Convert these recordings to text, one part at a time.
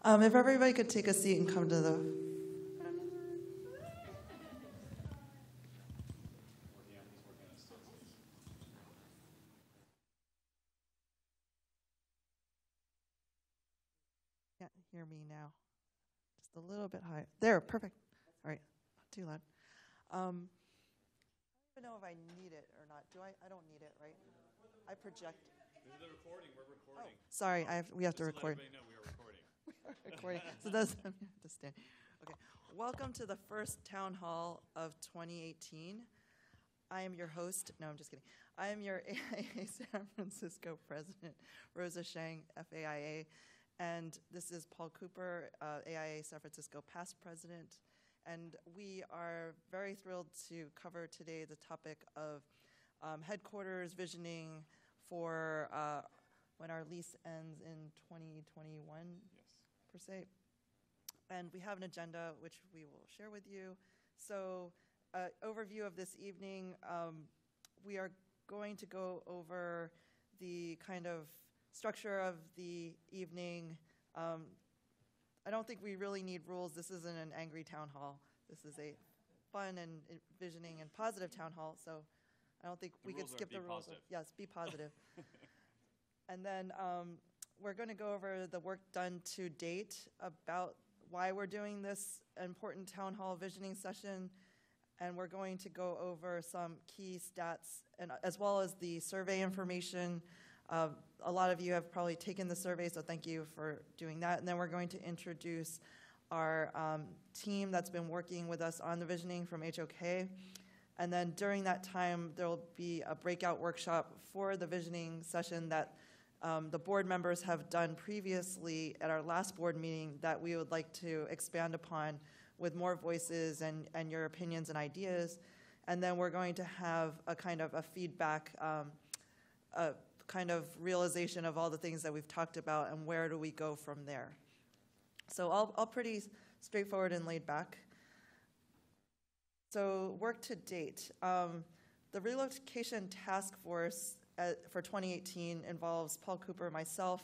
If everybody could take a seat and come to the... Can't hear me now. Just a little bit high. There, perfect. All right, not too loud. I don't even know if I need it or not. Do I? I don't need it, right? I project. This is the recording. We're recording. Oh, sorry, we have to record. Let everybody know we are recording. We are recording. So that's I have to stand. Okay. Welcome to the first town hall of 2018. I am your host. No, I'm just kidding. I am your AIA San Francisco president, Rosa Shang, FAIA. And this is Paul Cooper, AIA San Francisco past president. And we are very thrilled to cover today the topic of headquarters visioning for when our lease ends in 2021, yes, per se. And we have an agenda which we will share with you. So overview of this evening, we are going to go over the kind of structure of the evening. I don't think we really need rules. This isn't an angry town hall. This is a fun and envisioning and positive town hall. So I don't think we could skip the rules. Yes, be positive. And then we're going to go over the work done to date about why we're doing this important town hall visioning session. And we're going to go over some key stats and as well as the survey information. A lot of you have probably taken the survey, so thank you for doing that. And then we're going to introduce our team that's been working with us on the visioning from HOK. And then during that time, there will be a breakout workshop for the visioning session that the board members have done previously at our last board meeting that we would like to expand upon with more voices and your opinions and ideas. And then we're going to have a kind of a feedback kind of realization of all the things that we've talked about and where do we go from there. So all pretty straightforward and laid back. So work to date. The relocation task force for 2018 involves Paul Cooper, myself,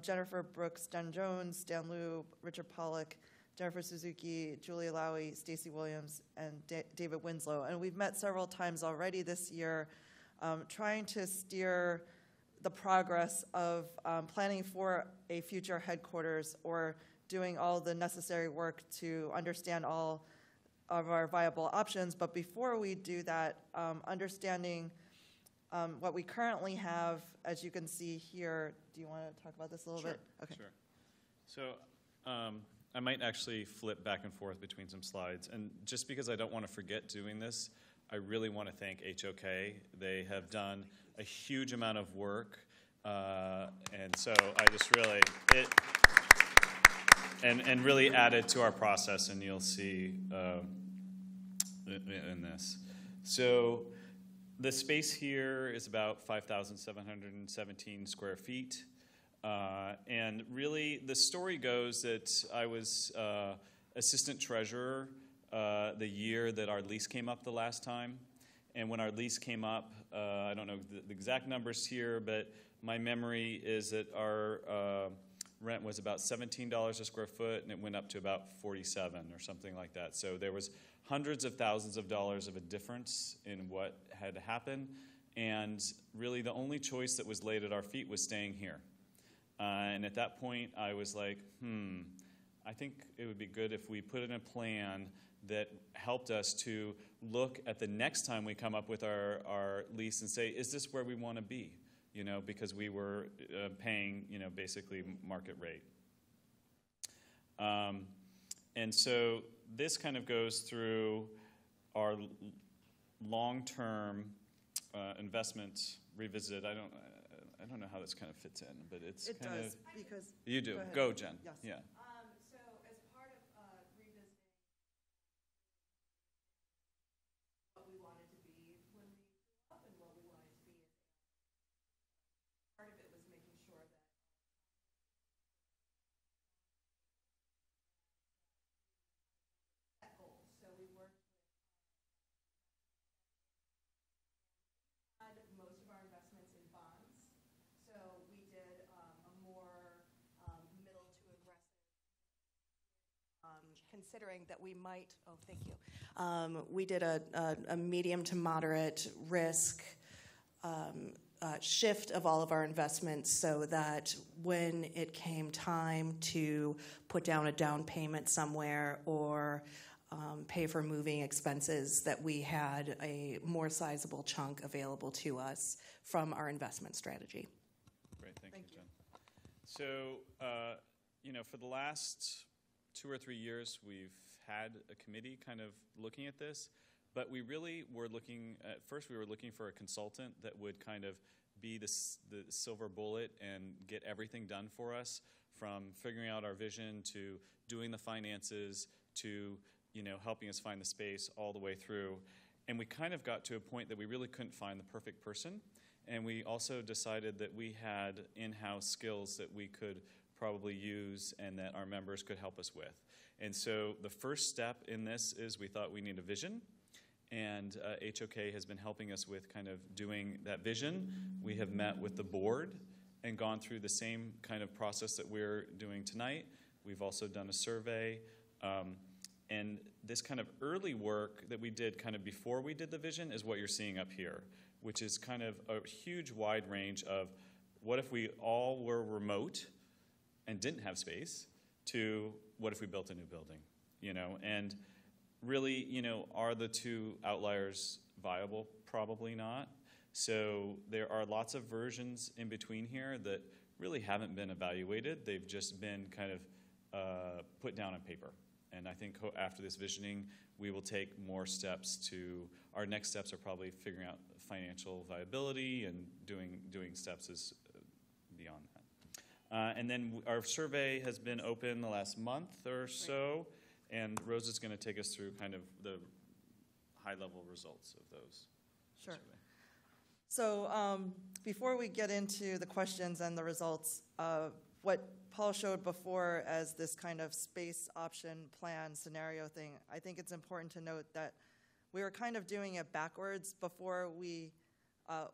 Jennifer Brooks, Jen Jones, Dan Liu, Richard Pollack, Jennifer Suzuki, Julia Lowy, Stacy Williams, and David Winslow. And we've met several times already this year trying to steer the progress of planning for a future headquarters or doing all the necessary work to understand all of our viable options. But before we do that, understanding what we currently have, as you can see here, do you want to talk about this a little bit? Okay. Sure. So I might actually flip back and forth between some slides. And just because I don't want to forget doing this, I really want to thank HOK. They have done a huge amount of work, and so I just really, and really added to our process, and you'll see in this. So the space here is about 5,717 square feet, and really the story goes that I was assistant treasurer the year that our lease came up the last time. And when our lease came up, I don't know the exact numbers here, but my memory is that our rent was about $17 a square foot, and it went up to about $47 or something like that. So there was hundreds of thousands of dollars of a difference in what had happened. And really the only choice that was laid at our feet was staying here. And at that point, I was like, I think it would be good if we put in a plan that helped us to look at the next time we come up with our lease and say, is this where we want to be? You know, because we were paying, basically market rate. And so this kind of goes through our long-term investment revisit. I don't know how this kind of fits in, but it's it kind does, of... because... You do. Go, Jen. Yes. Yeah. So as part of revisiting what we wanted to be when we grew up and what we wanted to be, part of it was making sure that that goal. So we worked with most of our investments in bonds. So we did a more middle to aggressive considering that we might, oh, thank you. We did a medium to moderate risk shift of all of our investments so that when it came time to put down a down payment somewhere or pay for moving expenses, that we had a more sizable chunk available to us from our investment strategy. Great, thank you, Jen. So, for the last 2 or 3 years, we've had a committee kind of looking at this, but we really were looking, at first we were looking for a consultant that would kind of be the silver bullet and get everything done for us, from figuring out our vision to doing the finances to helping us find the space all the way through. And we kind of got to a point that we really couldn't find the perfect person. And we also decided that we had in-house skills that we could probably use and that our members could help us with. And so the first step in this is we thought we need a vision. And HOK has been helping us with kind of doing that vision. We have met with the board and gone through the same kind of process that we're doing tonight. We've also done a survey. And this kind of early work that we did kind of before we did the vision is what you're seeing up here, which is kind of a huge wide range of what if we all were remote and didn't have space to what if we built a new building, and really, are the two outliers viable? Probably not. So there are lots of versions in between here that really haven't been evaluated. They've just been kind of put down on paper. And I think after this visioning, we will take more steps our next steps are probably figuring out financial viability and doing steps beyond that. And then our survey has been open the last month or so, and Rose is going to take us through kind of the high-level results of those. Sure. So before we get into the questions and the results, what Paul showed before as this kind of space option plan scenario thing, I think it's important to note that we were kind of doing it backwards. Before we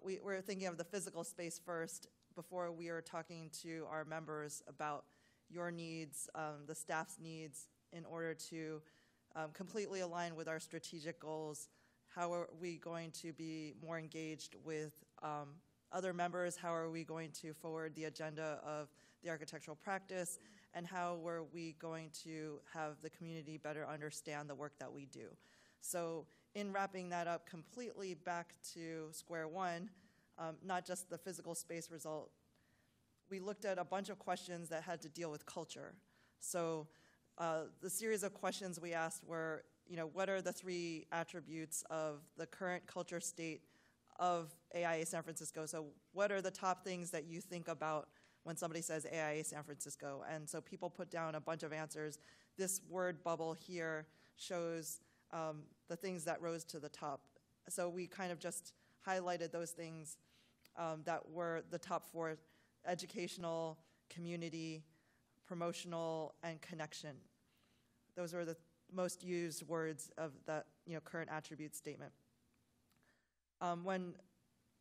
were thinking of the physical space first, before we were talking to our members about your needs, the staff's needs, in order to completely align with our strategic goals. How are we going to be more engaged with other members? How are we going to forward the agenda of the architectural practice? And how were we going to have the community better understand the work that we do? So in wrapping that up completely back to square one, not just the physical space result, we looked at a bunch of questions that had to deal with culture. So the series of questions we asked were, what are the 3 attributes of the current culture state of AIA San Francisco? So what are the top things that you think about when somebody says AIA San Francisco? And so people put down a bunch of answers. This word bubble here shows the things that rose to the top. So we kind of just highlighted those things that were the top 4: educational, community, promotional, and connection. Those were the most used words of that current attribute statement. When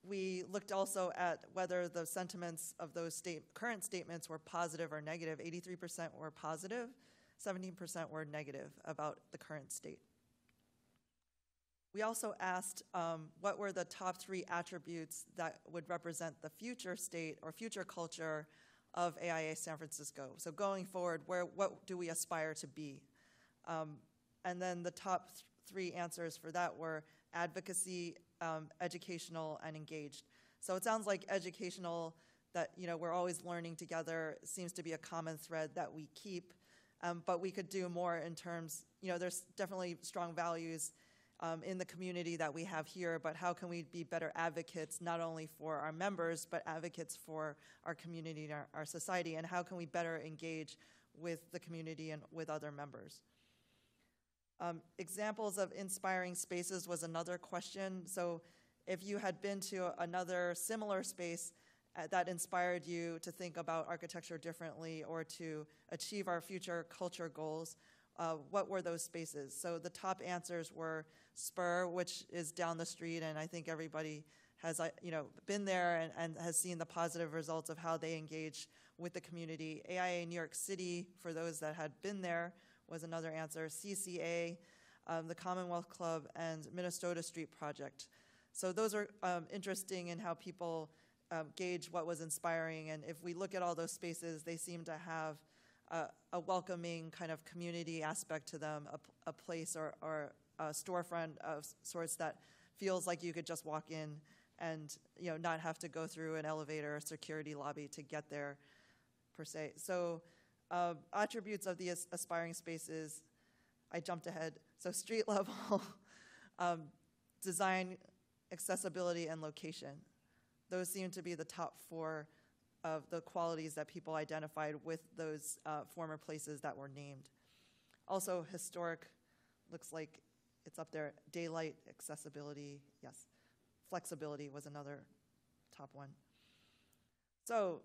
we looked also at whether the sentiments of those current statements were positive or negative, 83% were positive, 17% were negative about the current state. We also asked what were the top 3 attributes that would represent the future state or future culture of AIA San Francisco. So going forward, what do we aspire to be? And then the top 3 answers for that were advocacy, educational, and engaged. So it sounds like educational, that we're always learning together, seems to be a common thread that we keep, but we could do more in terms, there's definitely strong values in the community that we have here, but how can we be better advocates, not only for our members, but advocates for our community and our society, and how can we better engage with the community and with other members? Examples of inspiring spaces was another question. So if you had been to another similar space that inspired you to think about architecture differently or to achieve our future culture goals, what were those spaces? So the top answers were Spur, which is down the street, and I think everybody has been there and has seen the positive results of how they engage with the community. AIA New York City, for those that had been there, was another answer. CCA, the Commonwealth Club, and Minnesota Street Project. So those are interesting in how people gauge what was inspiring. And if we look at all those spaces, they seem to have a welcoming kind of community aspect to them, a place or a storefront of sorts that feels like you could just walk in and not have to go through an elevator or security lobby to get there, per se. So attributes of the aspiring spaces, I jumped ahead. So street level, design, accessibility, and location. Those seem to be the top 4 of the qualities that people identified with those former places that were named. Also, historic, looks like it's up there. Daylight, accessibility, yes. Flexibility was another top one. So,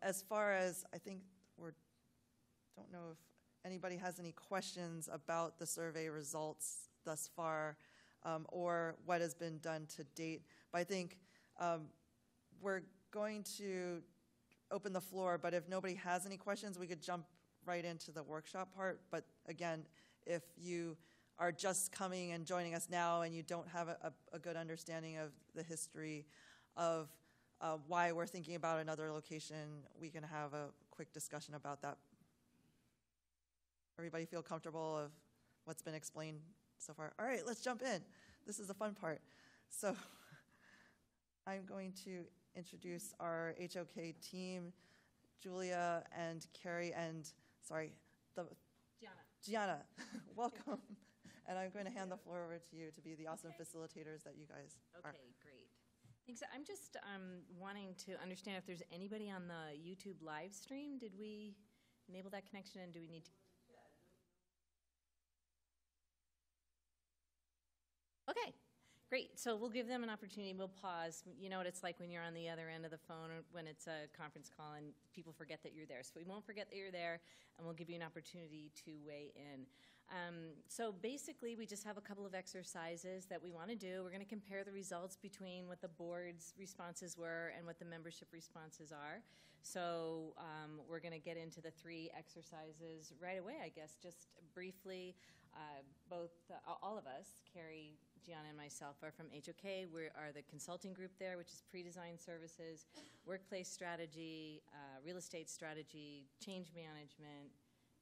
as far as, I think don't know if anybody has any questions about the survey results thus far, or what has been done to date. But I think we're going to open the floor, but if nobody has any questions, we could jump right into the workshop part. But again, if you are just coming and joining us now and you don't have a good understanding of the history of why we're thinking about another location, we can have a quick discussion about that. Everybody feel comfortable of what's been explained so far? All right, let's jump in. This is the fun part. So I'm going to introduce our HOK team, Julia and Carrie and, Gianna. Welcome. And I'm going to hand the floor over to you to be the awesome facilitators that you guys are. Okay, great. Thanks. I'm just wanting to understand if there's anybody on the YouTube live stream. Did we enable that connection, and do we need to? Okay, great. So we'll give them an opportunity. We'll pause. You know what it's like when you're on the other end of the phone or when it's a conference call and people forget that you're there. So we won't forget that you're there, and we'll give you an opportunity to weigh in. So basically, we just have a couple of exercises that we want to do. We're going to compare the results between what the board's responses were and what the membership responses are. So we're going to get into the 3 exercises right away, I guess. Just briefly, all of us, Carrie, Gianna, and myself, are from HOK. We are the consulting group there, which is pre-design services, workplace strategy, real estate strategy, change management,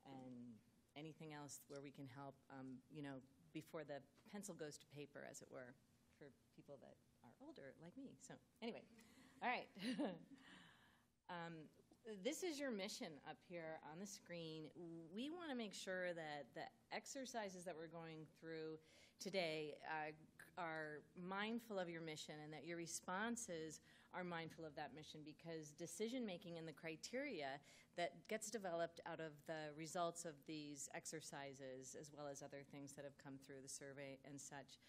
and anything else where we can help, before the pencil goes to paper, as it were, for people that are older like me. So anyway, all right. This is your mission up here on the screen. We want to make sure that the exercises that we're going through today are mindful of your mission and that your responses are mindful of that mission, because decision-making and the criteria that gets developed out of the results of these exercises, as well as other things that have come through the survey and such,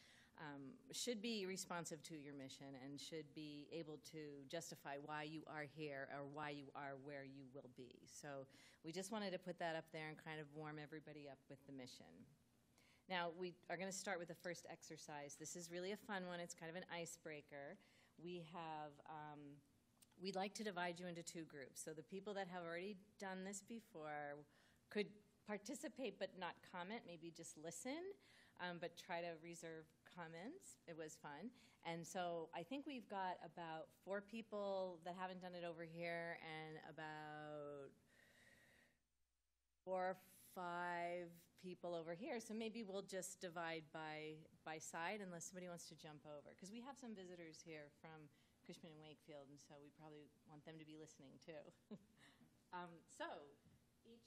should be responsive to your mission and should be able to justify why you are here or why you are where you will be. So we just wanted to put that up there and kind of warm everybody up with the mission. Now, we are going to start with the first exercise. This is really a fun one. It's kind of an icebreaker. We'd like to divide you into 2 groups. So the people that have already done this before could participate but not comment, maybe just listen, but try to reserve comments. It was fun. And so I think we've got about 4 people that haven't done it over here and about 4 or 5 people over here. So maybe we'll just divide by side unless somebody wants to jump over. Because we have some visitors here from Cushman and Wakefield, and so we probably want them to be listening too. So each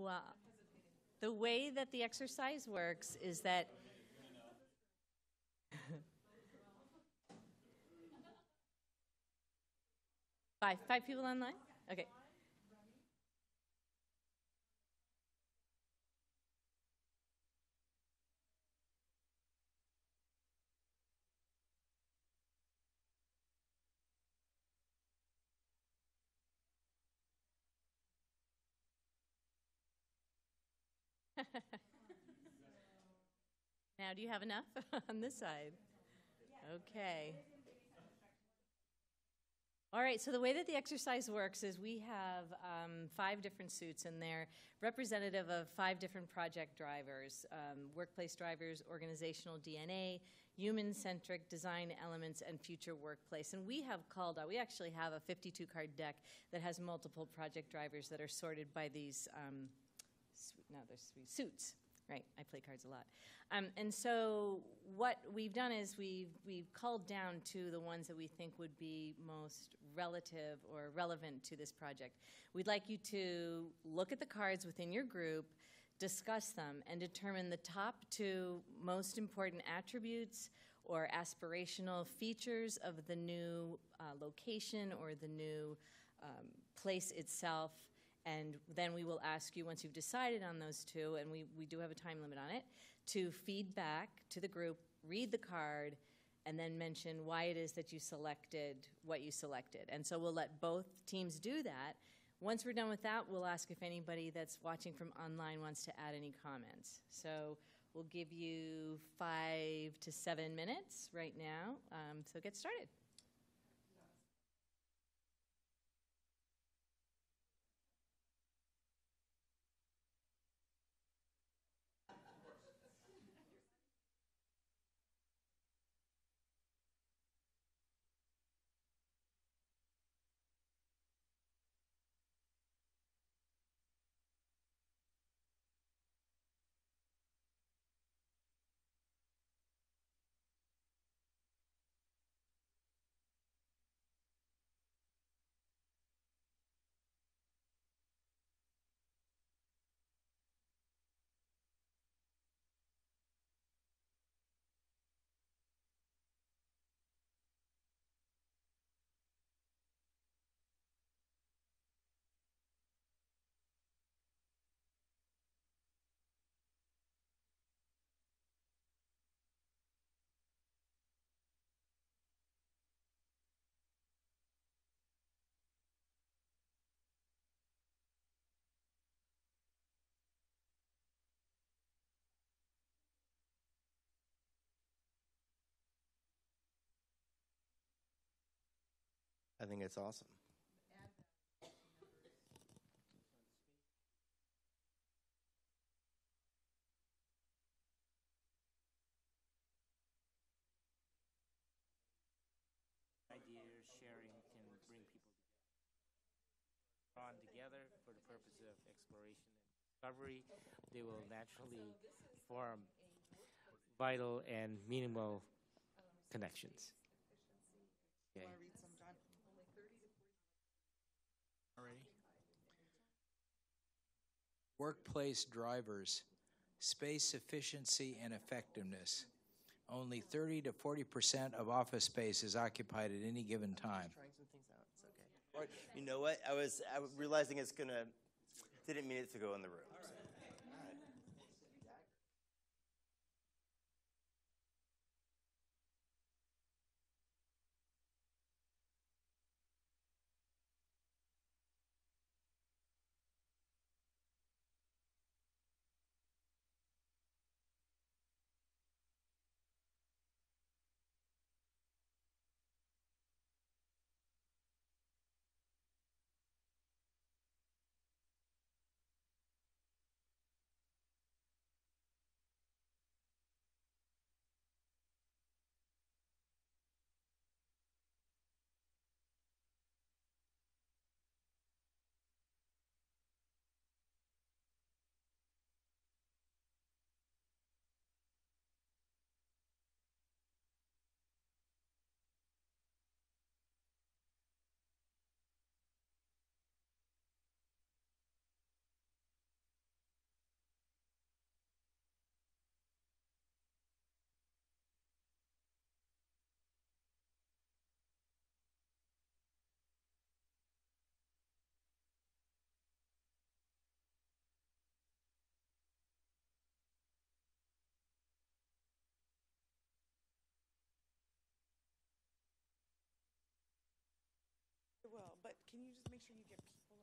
Well, the way that the exercise works is that five people online? Okay. Now, do you have enough on this side? Okay. All right, so the way that the exercise works is we have 5 different suits, and they're representative of 5 different project drivers, workplace drivers, organizational DNA, human-centric design elements, and future workplace. And we have called out, we actually have a 52-card deck that has multiple project drivers that are sorted by these, there's 3 suits. Right, I play cards a lot. And so what we've done is we've culled down to the ones that we think would be most relative or relevant to this project. We'd like you to look at the cards within your group, discuss them, and determine the top 2 most important attributes or aspirational features of the new location or the new place itself. And then we will ask you, once you've decided on those 2, and we do have a time limit on it, to feed back to the group, read the card, and then mention why it is that you selected what you selected. And so we'll let both teams do that. Once we're done with that, we'll ask if anybody that's watching from online wants to add any comments. So we'll give you 5 to 7 minutes right now, so get started. I think it's awesome. Ideas sharing can bring people drawn together for the purpose of exploration and discovery. They will naturally form vital and meaningful connections. Okay. Want to read some, John? Alrighty. Workplace drivers, space efficiency and effectiveness. Only 30 to 40% of office space is occupied at any given time. Trying some things out. It's okay. Or, you know what? I was realizing it's gonna. Didn't mean it to go in the room. So. Can you just make sure you get people?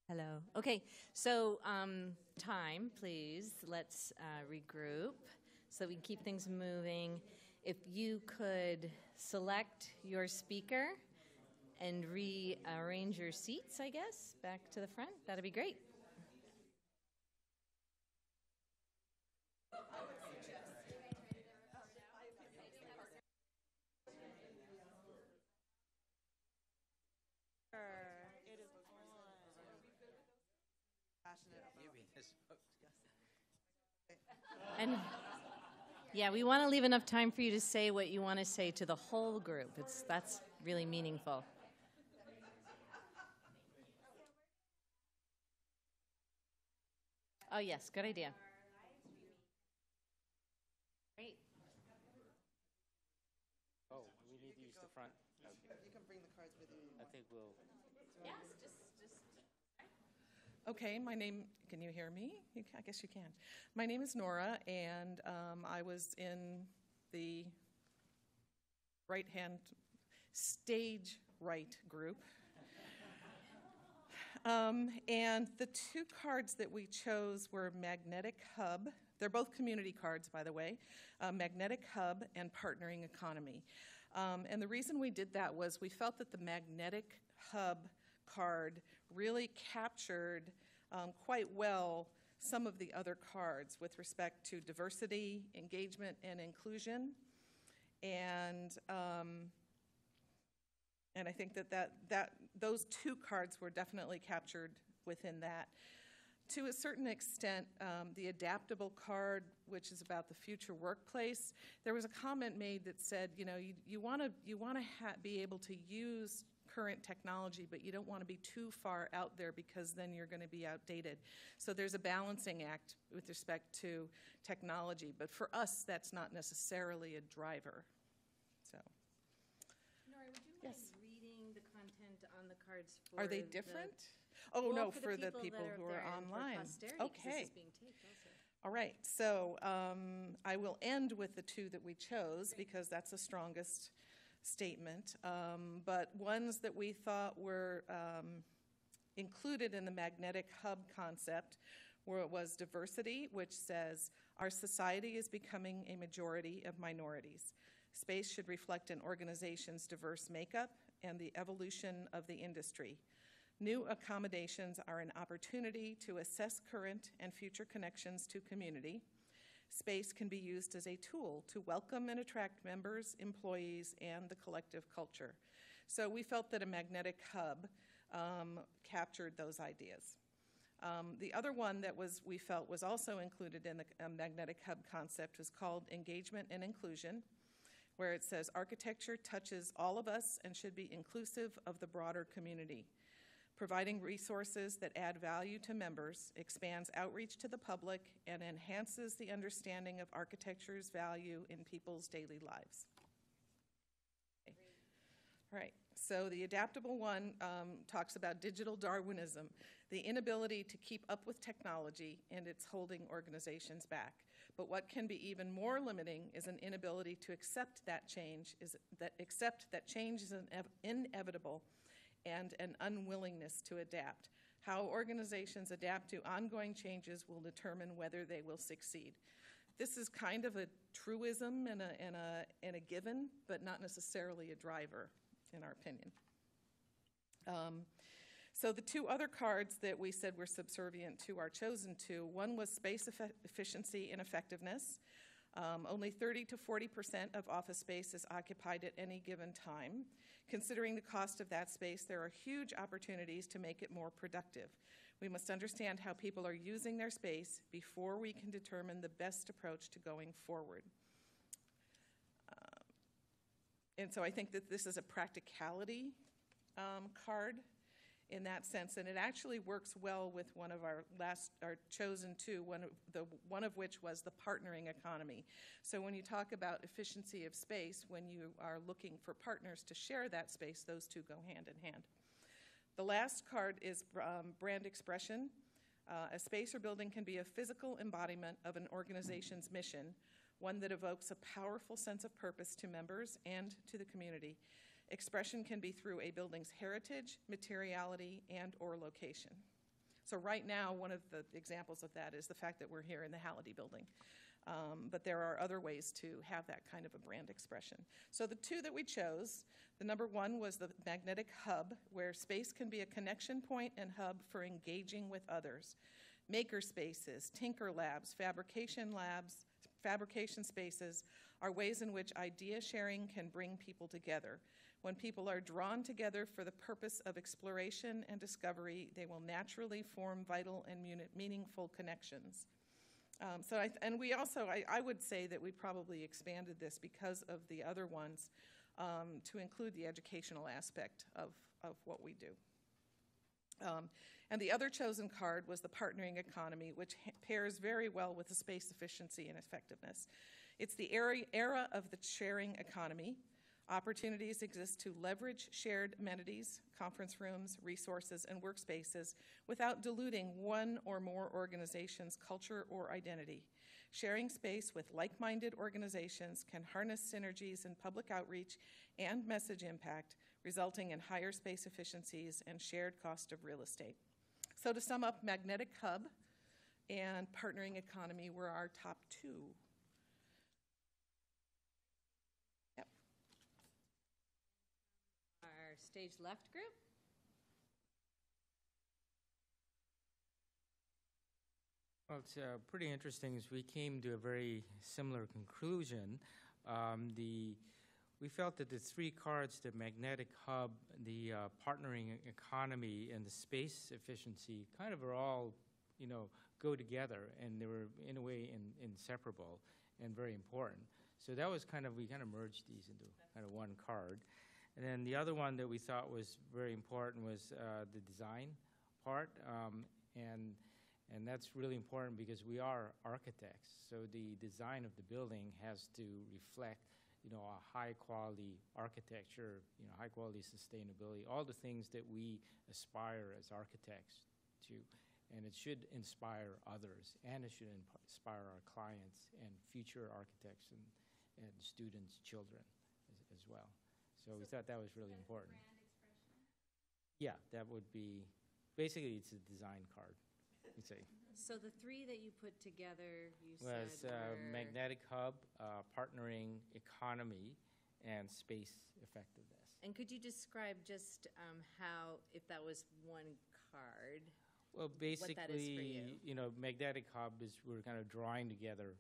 Hello. Okay, so time, please. Let's regroup so we can keep things moving. If you could select your speaker and rearrange your seats, I guess, back to the front, that'd be great. And yeah, we want to leave enough time for you to say what you want to say to the whole group. That's really meaningful. Oh, yes, good idea. Great. Oh, we need to use the front? Okay. You can bring the cards with you. I think we'll... Yes, just. Okay, can you hear me? I guess you can. My name is Nora, and I was in the stage right group. And the two cards that we chose were Magnetic Hub. They're both community cards, by the way. Magnetic Hub and Partnering Economy. And the reason we did that was we felt that the Magnetic Hub card really captured quite well some of the other cards with respect to diversity, engagement, and inclusion. And I think that those two cards were definitely captured within that. To a certain extent, the adaptable card, which is about the future workplace, there was a comment made that said, you want to be able to use current technology, but you don't want to be too far out there because then you're going to be outdated. So there's a balancing act with respect to technology, but for us, that's not necessarily a driver. So, Nora, would you yes. mind reading the content on the cards for Are they different? For the people who are online. Okay. This is being taped also. All right. So I will end with the two that we chose because that's the strongest statement. But ones that we thought were included in the magnetic hub concept was diversity, which says, our society is becoming a majority of minorities. Space should reflect an organization's diverse makeup and the evolution of the industry. New accommodations are an opportunity to assess current and future connections to community. Space can be used as a tool to welcome and attract members, employees, and the collective culture. So we felt that a magnetic hub captured those ideas. The other one that we felt was also included in the magnetic hub concept was called engagement and inclusion, where it says architecture touches all of us and should be inclusive of the broader community. Providing resources that add value to members, expands outreach to the public, and enhances the understanding of architecture's value in people's daily lives. Okay. All right, so the adaptable one talks about digital Darwinism, the inability to keep up with technology, and it's holding organizations back. But what can be even more limiting is an inability to accept that change is inevitable, and an unwillingness to adapt. How organizations adapt to ongoing changes will determine whether they will succeed. This is kind of a truism and a given, but not necessarily a driver, in our opinion. So the two other cards that we said were subservient to our chosen two, one was space efficiency and effectiveness. Only 30 to 40% of office space is occupied at any given time. Considering the cost of that space, there are huge opportunities to make it more productive. We must understand how people are using their space before we can determine the best approach to going forward. And so I think that this is a practicality card in that sense, and it actually works well with one of our chosen two, one of which was the partnering economy. So when you talk about efficiency of space, when you are looking for partners to share that space, those two go hand in hand. The last card is brand expression. A space or building can be a physical embodiment of an organization's mission, one that evokes a powerful sense of purpose to members and to the community. Expression can be through a building's heritage, materiality, and/or location. So right now, one of the examples of that is the fact that we're here in the Halliday building. But there are other ways to have that kind of a brand expression. So the two that we chose, the number one was the magnetic hub, where space can be a connection point and hub for engaging with others. Maker spaces, tinker labs, fabrication spaces are ways in which idea sharing can bring people together. When people are drawn together for the purpose of exploration and discovery, they will naturally form vital and meaningful connections. I would say that we probably expanded this because of the other ones to include the educational aspect of what we do. And the other chosen card was the partnering economy, which pairs very well with the space efficiency and effectiveness. It's the era of the sharing economy. Opportunities exist to leverage shared amenities, conference rooms, resources, and workspaces without diluting one or more organizations' culture or identity. Sharing space with like-minded organizations can harness synergies in public outreach and message impact, resulting in higher space efficiencies and shared cost of real estate. So to sum up, Magnetic Hub and Partnering Economy were our top two. Yep. Our stage left group. Well, it's pretty interesting. As we came to a very similar conclusion. We felt that the three cards, the magnetic hub, the partnering economy, and the space efficiency, kind of are all, go together, and they were in a way inseparable and very important. So that was we kind of merged these into kind of one card. And then the other one that we thought was very important was the design part, and that's really important because we are architects. So the design of the building has to reflect a high-quality architecture, high-quality sustainability, all the things that we aspire as architects to. And it should inspire others, and it should inspire our clients and future architects and students, children as well. So we thought that was really important. Brand expression? Yeah, that would be, basically it's a design card, you'd say. So the three that you put together, you Was said were... magnetic hub, partnering economy, and space effectiveness. And could you describe just how, if that was one card, Well, basically, what that is for you? Magnetic hub is we're kind of drawing together,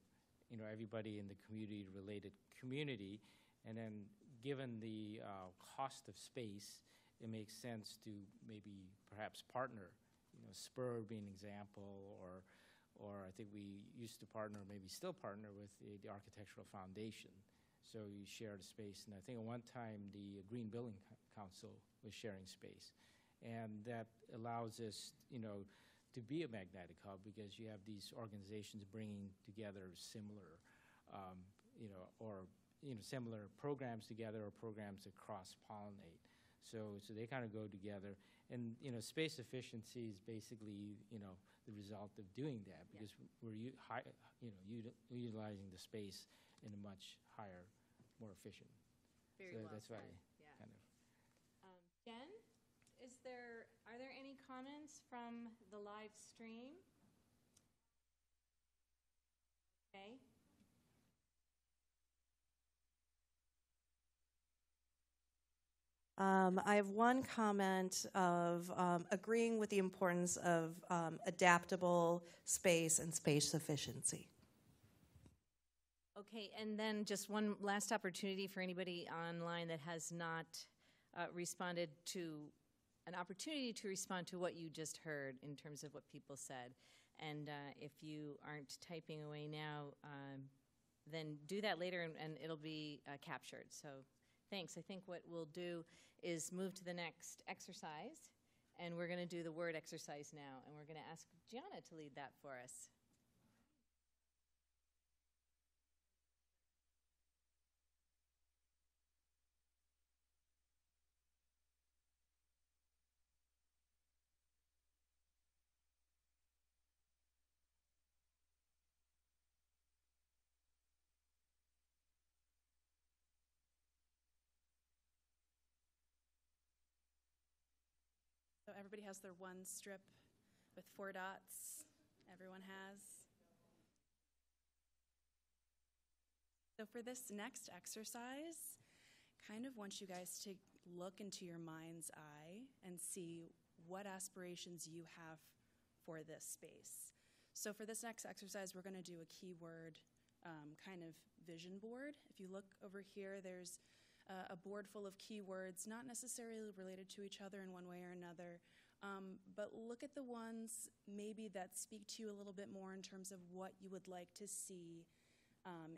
everybody in the community-related community, and then given the cost of space, it makes sense to maybe perhaps partner. Spur being an example, or I think we used to partner, maybe still partner with the Architectural Foundation. So you share the space, and I think at one time the Green Building Council was sharing space, and that allows us, to be a magnetic hub because you have these organizations bringing together similar, similar programs together or programs that cross-pollinate. So they kind of go together. And, space efficiency is basically, the result of doing that because we're utilizing the space in a much higher, more efficient. Very so well that's why said. Yeah. kind of. Jen, are there any comments from the live stream? Okay. I have one comment of agreeing with the importance of adaptable space and space efficiency. Okay, and then just one last opportunity for anybody online that has not responded to an opportunity to respond to what you just heard in terms of what people said. And if you aren't typing away now, then do that later and it'll be captured. So thanks. I think what we'll do is move to the next exercise, and we're going to do the word exercise now, and we're going to ask Gianna to lead that for us. So everybody has their one strip with 4 dots. Everyone has. So for this next exercise, kind of want you guys to look into your mind's eye and see what aspirations you have for this space. So for this next exercise, we're going to do a keyword kind of vision board. If you look over here, there's a board full of keywords, not necessarily related to each other in one way or another, but look at the ones maybe that speak to you a little bit more in terms of what you would like to see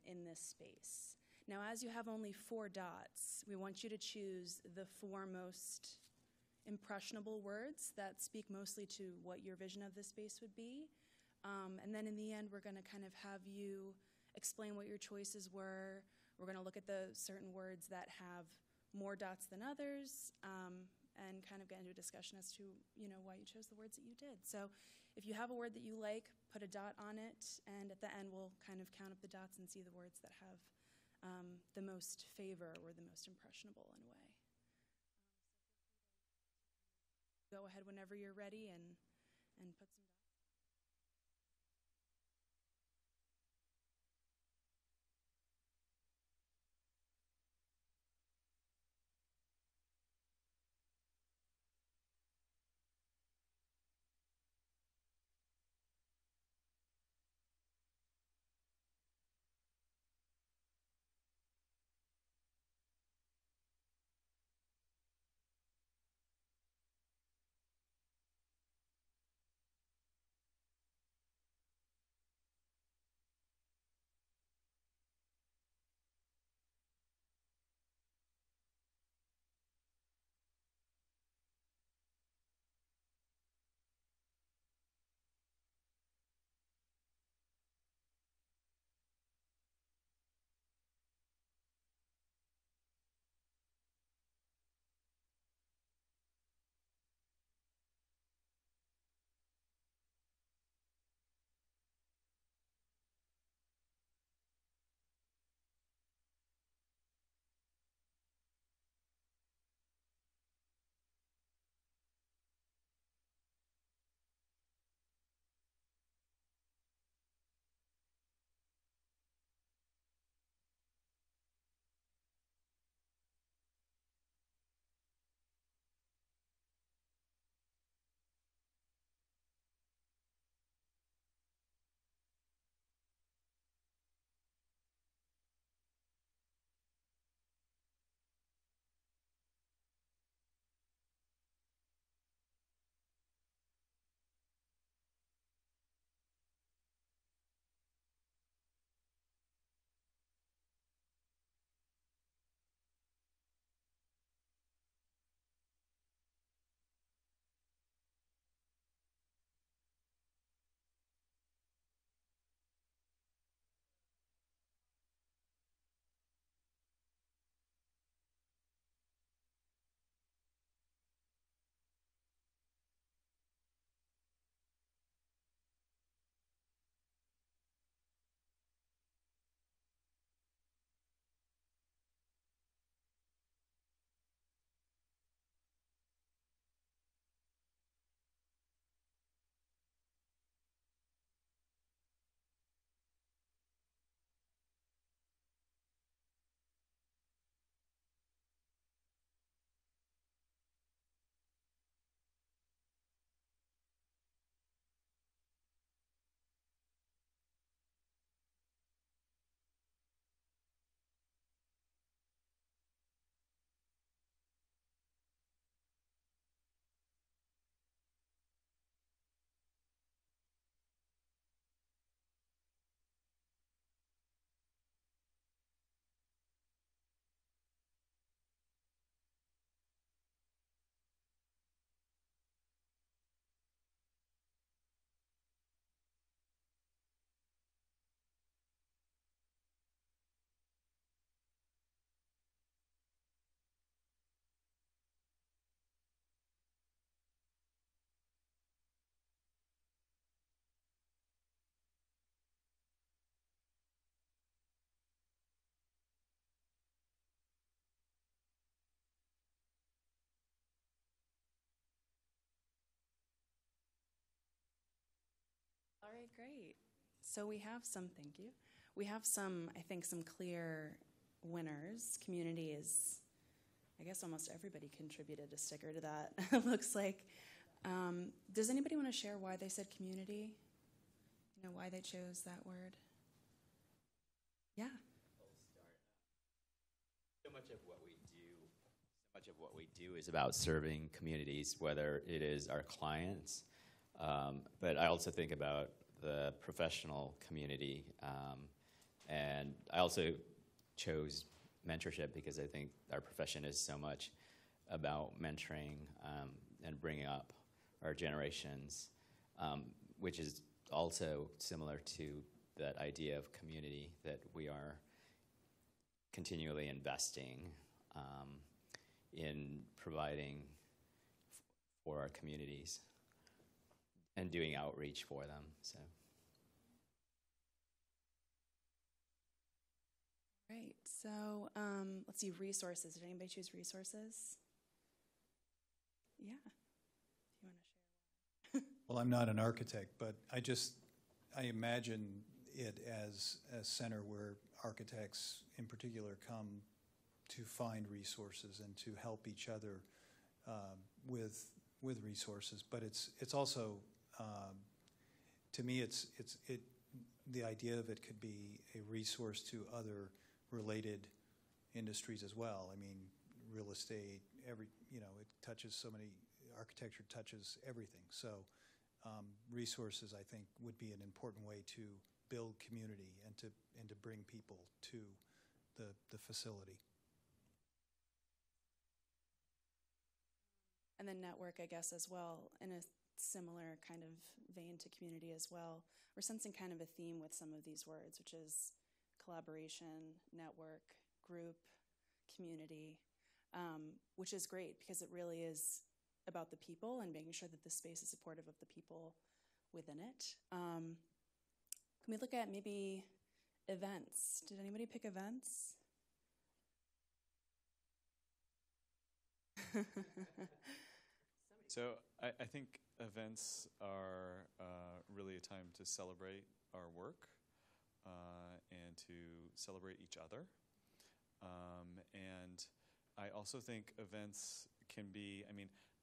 in this space. Now, as you have only 4 dots, we want you to choose the 4 most impressionable words that speak mostly to what your vision of this space would be. And then in the end, we're going to kind of have you explain what your choices were. We're going to look at the certain words that have more dots than others, and kind of get into a discussion as to, why you chose the words that you did. So if you have a word that you like, put a dot on it, and at the end, we'll kind of count up the dots and see the words that have the most favor or the most impressionable in a way. Go ahead whenever you're ready and put some dots. great. So we have some, thank you. We have some, I think, some clear winners. Community is, I guess almost everybody contributed a sticker to that, it looks like. Does anybody want to share why they said community? You know, why they chose that word? Yeah. So much of what we do is about serving communities, whether it is our clients, but I also think about the professional community, and I also chose mentorship because I think our profession is so much about mentoring and bringing up our generations, which is also similar to that idea of community, that we are continually investing in providing for our communities and doing outreach for them. So. Great. So let's see, resources. Did anybody choose resources? Yeah. If you want to share. Well, I'm not an architect, but I imagine it as a center where architects in particular come to find resources and to help each other with resources. But it's also, to me, the idea of it could be a resource to other related industries as well. I mean, real estate, it touches so many, architecture touches everything. So resources, I think, would be an important way to build community and to bring people to the facility. And then network, I guess, as well, in a similar kind of vein to community as well. We're sensing kind of a theme with some of these words, which is collaboration, network, group, community, which is great because it really is about the people and making sure that the space is supportive of the people within it. Can we look at maybe events? Did anybody pick events? So I think events are really a time to celebrate our work and to celebrate each other. And I also think events can be,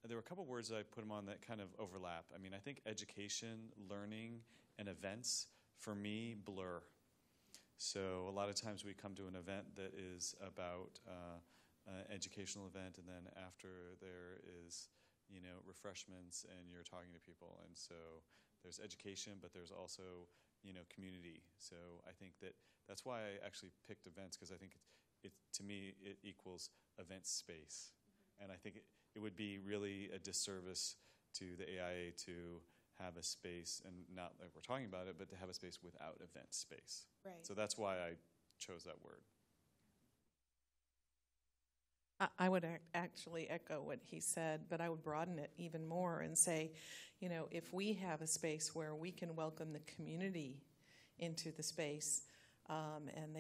there were a couple words that I put them on that kind of overlap. I think education, learning, and events, for me, blur. So a lot of times we come to an event that is about an educational event, and then after there is refreshments and you're talking to people. And so there's education, but there's also, community. So I think that's why I actually picked events, because I think to me, it equals event space. And I think it would be really a disservice to the AIA to have a space, and not that we're talking about it, but to have a space without event space. Right. So that's why I chose that word. I would actually echo what he said, but I would broaden it even more and say, if we have a space where we can welcome the community into the space, and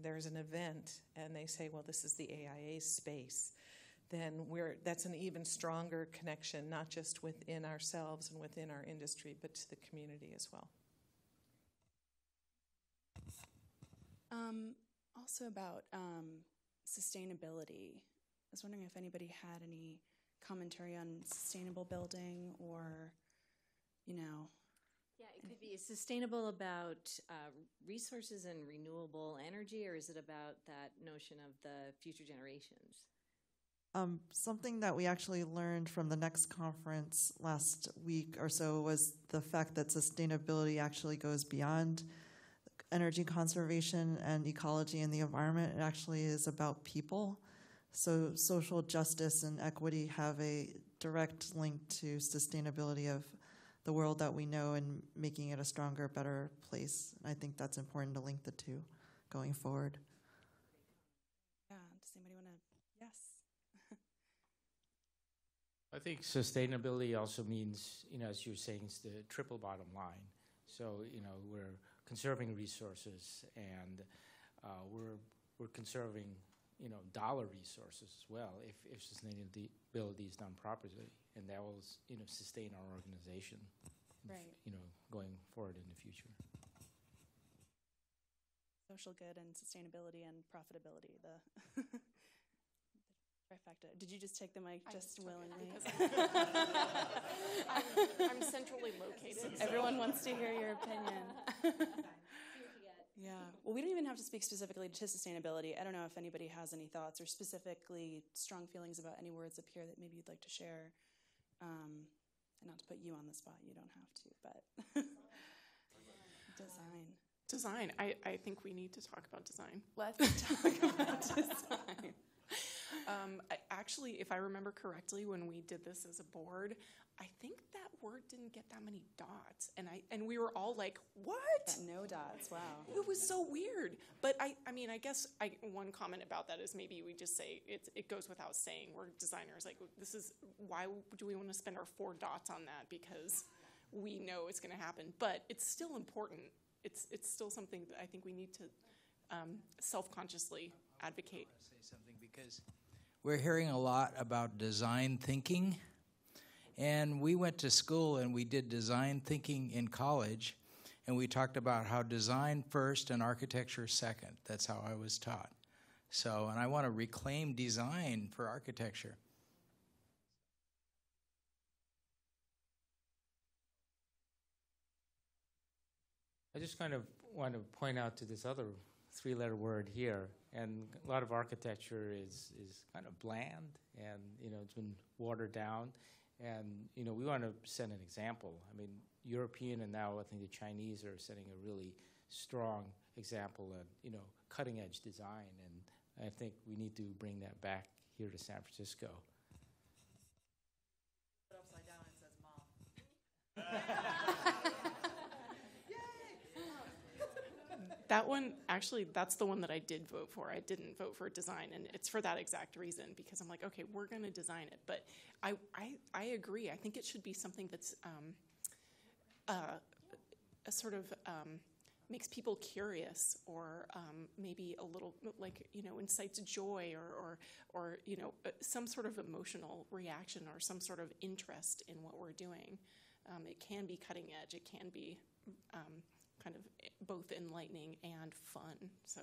there's an event, and they say, well, this is the AIA space, then that's an even stronger connection, not just within ourselves and within our industry, but to the community as well. Also about sustainability. I was wondering if anybody had any commentary on sustainable building or, Yeah, it could be sustainable about resources and renewable energy, or is it about that notion of the future generations? Something that we actually learned from the next conference last week or so was the fact that sustainability actually goes beyond energy conservation and ecology and the environment. It actually is about people. So social justice and equity have a direct link to sustainability of the world that we know and making it a stronger, better place. And I think that's important to link the two going forward. Yeah, does anybody want to? Yes. I think sustainability also means, as you're saying, it's the triple bottom line. So, we're conserving resources, and we're conserving, dollar resources as well if sustainability is done properly, and that will, sustain our organization Right. going forward in the future. Social good and sustainability and profitability, the trifecta. Did you just take the mic just willingly? I'm centrally located. Everyone wants to hear your opinion. Yeah. Well, we don't even have to speak specifically to sustainability. I don't know if anybody has any thoughts or specifically strong feelings about any words up here that maybe you'd like to share. And not to put you on the spot, you don't have to, but Design. I think we need to talk about design. Let's talk about design. Actually, if I remember correctly, when we did this as a board, I think that word didn't get that many dots, and we were all like, "What?" No dots. Wow. It was so weird. But I guess one comment about that is maybe we just say it goes without saying. We're designers. Like, this is why do we want to spend our 4 dots on that? Because we know it's going to happen. But it's still important. It's still something that I think we need to self-consciously advocate. I want to say something because we're hearing a lot about design thinking, and we went to school and we did design thinking in college, and we talked about how design first and architecture second. That's how I was taught. So, and I want to reclaim design for architecture. I just kind of want to point out to this other 3-letter word here, and a lot of architecture is kind of bland, and it's been watered down, and we want to set an example. I mean, European and now I think the Chinese are setting a really strong example of cutting edge design, and I think we need to bring that back here to San Francisco. Upside down it says mom. That one, actually, that's the one that I did vote for. I didn't vote for design, and it's for that exact reason, because I'm like, okay, we're going to design it. But I agree. I think it should be something that's a sort of makes people curious, or maybe a little, incites joy, or some sort of emotional reaction, or some sort of interest in what we're doing. It can be cutting edge. It can be kind of both enlightening and fun. So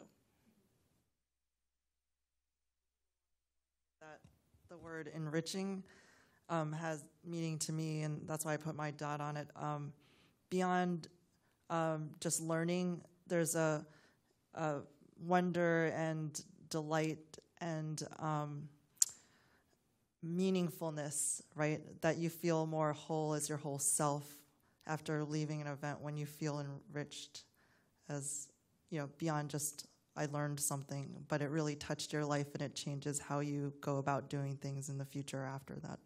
that the word enriching has meaning to me, and that's why I put my dot on it. Beyond just learning, there's a wonder and delight and meaningfulness, right? That you feel more whole as your whole self after leaving an event, when you feel enriched as, beyond just I learned something, but it really touched your life and it changes how you go about doing things in the future after that.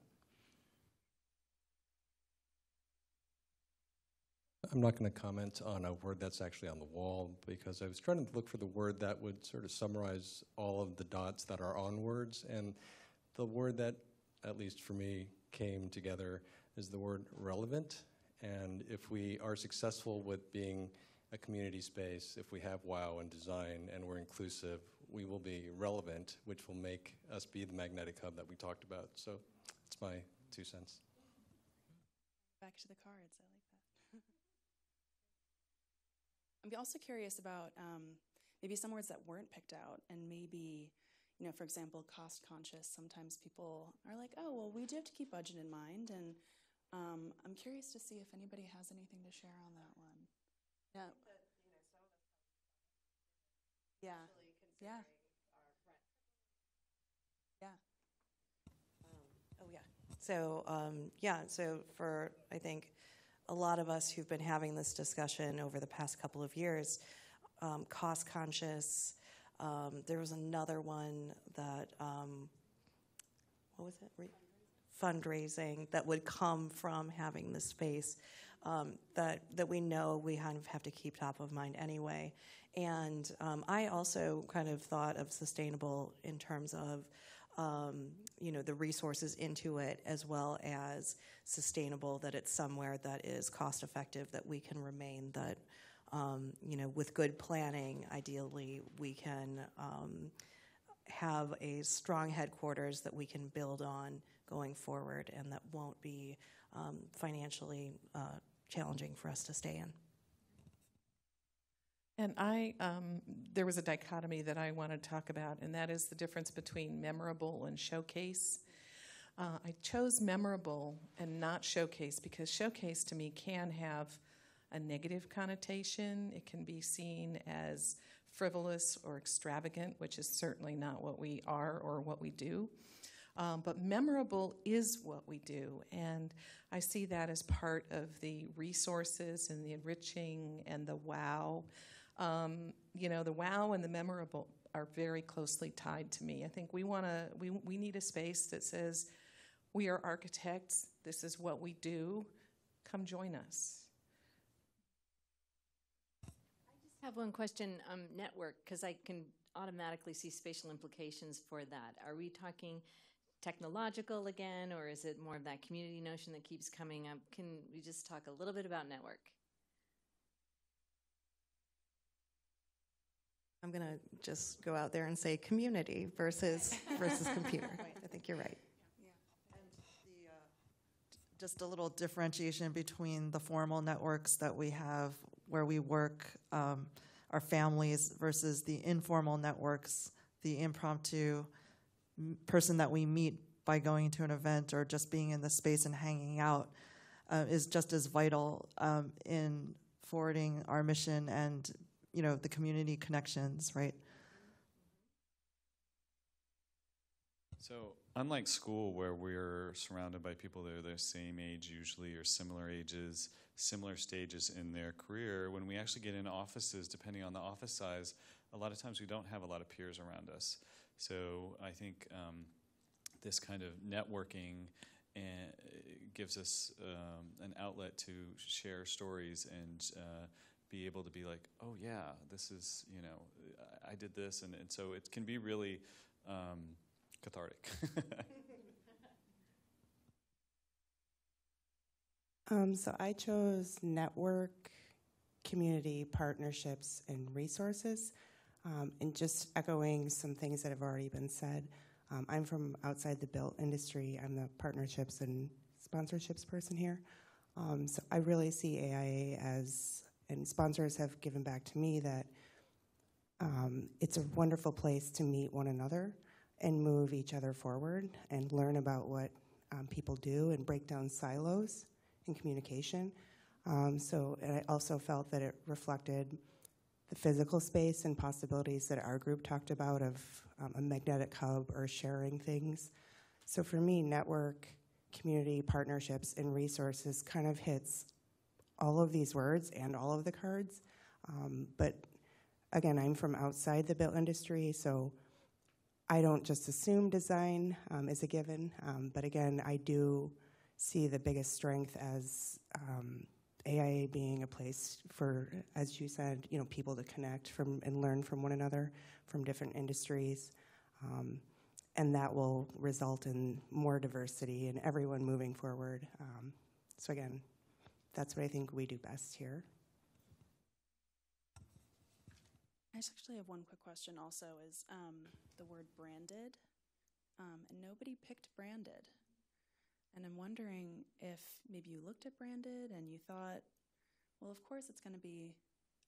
I'm not going to comment on a word that's actually on the wall, because I was trying to look for the word that would sort of summarize all of the dots that are on words, and the word that, at least for me, came together is the word relevant. And if we are successful with being a community space, if we have wow and design and we're inclusive, we will be relevant, which will make us be the magnetic hub that we talked about. So that's my 2 cents. Back to the cards. I like that. I'm also curious about maybe some words that weren't picked out, and maybe, for example, cost conscious. Sometimes people are like, oh, well, we do have to keep budget in mind, and I'm curious to see if anybody has anything to share on that one. Yeah. Yeah. Yeah. Yeah. Oh, yeah. So for, I think, a lot of us who've been having this discussion over the past couple of years, cost conscious, there was another one that, what was it? Fundraising that would come from having the space that we know we kind of have to keep top of mind anyway. And I also kind of thought of sustainable in terms of the resources into it, as well as sustainable, that it's somewhere that is cost effective, that we can remain, that with good planning, ideally we can have a strong headquarters that we can build on going forward, and that won't be financially challenging for us to stay in. And there was a dichotomy that I want to talk about, and that is the difference between memorable and showcase. I chose memorable and not showcase because showcase to me can have a negative connotation. It can be seen as frivolous or extravagant, which is certainly not what we are or what we do. But memorable is what we do, and I see that as part of the resources and the enriching and the wow. The wow and the memorable are very closely tied to me. I think we need a space that says, we are architects, this is what we do, come join us. I have one question, network, because I can automatically see spatial implications for that. Are we talking technological again, or is it more of that community notion that keeps coming up? Can we just talk a little bit about network? I'm going to just go out there and say community versus computer. I think you're right. Just a little differentiation between the formal networks that we have where we work, our families, versus the informal networks, the impromptu person that we meet by going to an event or just being in the space and hanging out is just as vital in forwarding our mission and, the community connections, right? So unlike school, where we're surrounded by people that are the same age usually or similar ages, similar stages in their career, when we actually get into offices, depending on the office size, a lot of times we don't have a lot of peers around us. So I think this kind of networking gives us an outlet to share stories and be able to be like, oh yeah, this is, I did this. And so it can be really cathartic. So I chose network, community, partnerships, and resources. And just echoing some things that have already been said, I'm from outside the built industry. I'm the partnerships and sponsorships person here. So I really see AIA as, and sponsors have given back to me that it's a wonderful place to meet one another and move each other forward and learn about what people do and break down silos in communication. So I also felt that it reflected the physical space and possibilities that our group talked about of a magnetic hub or sharing things. So for me, network, community, partnerships, and resources kind of hits all of these words and all of the cards. But again, I'm from outside the built industry, so I don't just assume design is a given. But again, I do see the biggest strength as AIA being a place for, as you said, people to connect from and learn from one another from different industries. And that will result in more diversity and everyone moving forward. So again, that's what I think we do best here. I just actually have one quick question also is the word branded. And nobody picked branded. And I'm wondering if maybe you looked at branded and you thought, well, of course it's going to be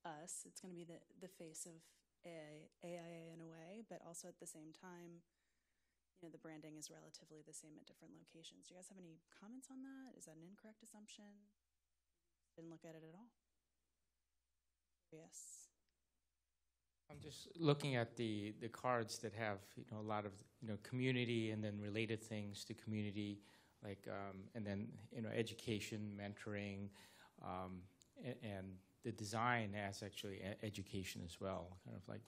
us. It's going to be the face of AIA in a way, but also at the same time, the branding is relatively the same at different locations. Do you guys have any comments on that? Is that an incorrect assumption? Didn't look at it at all? Yes. I'm just looking at the cards that have a lot of community and then related things to community, like and then education, mentoring, and the design as actually education as well, kind of like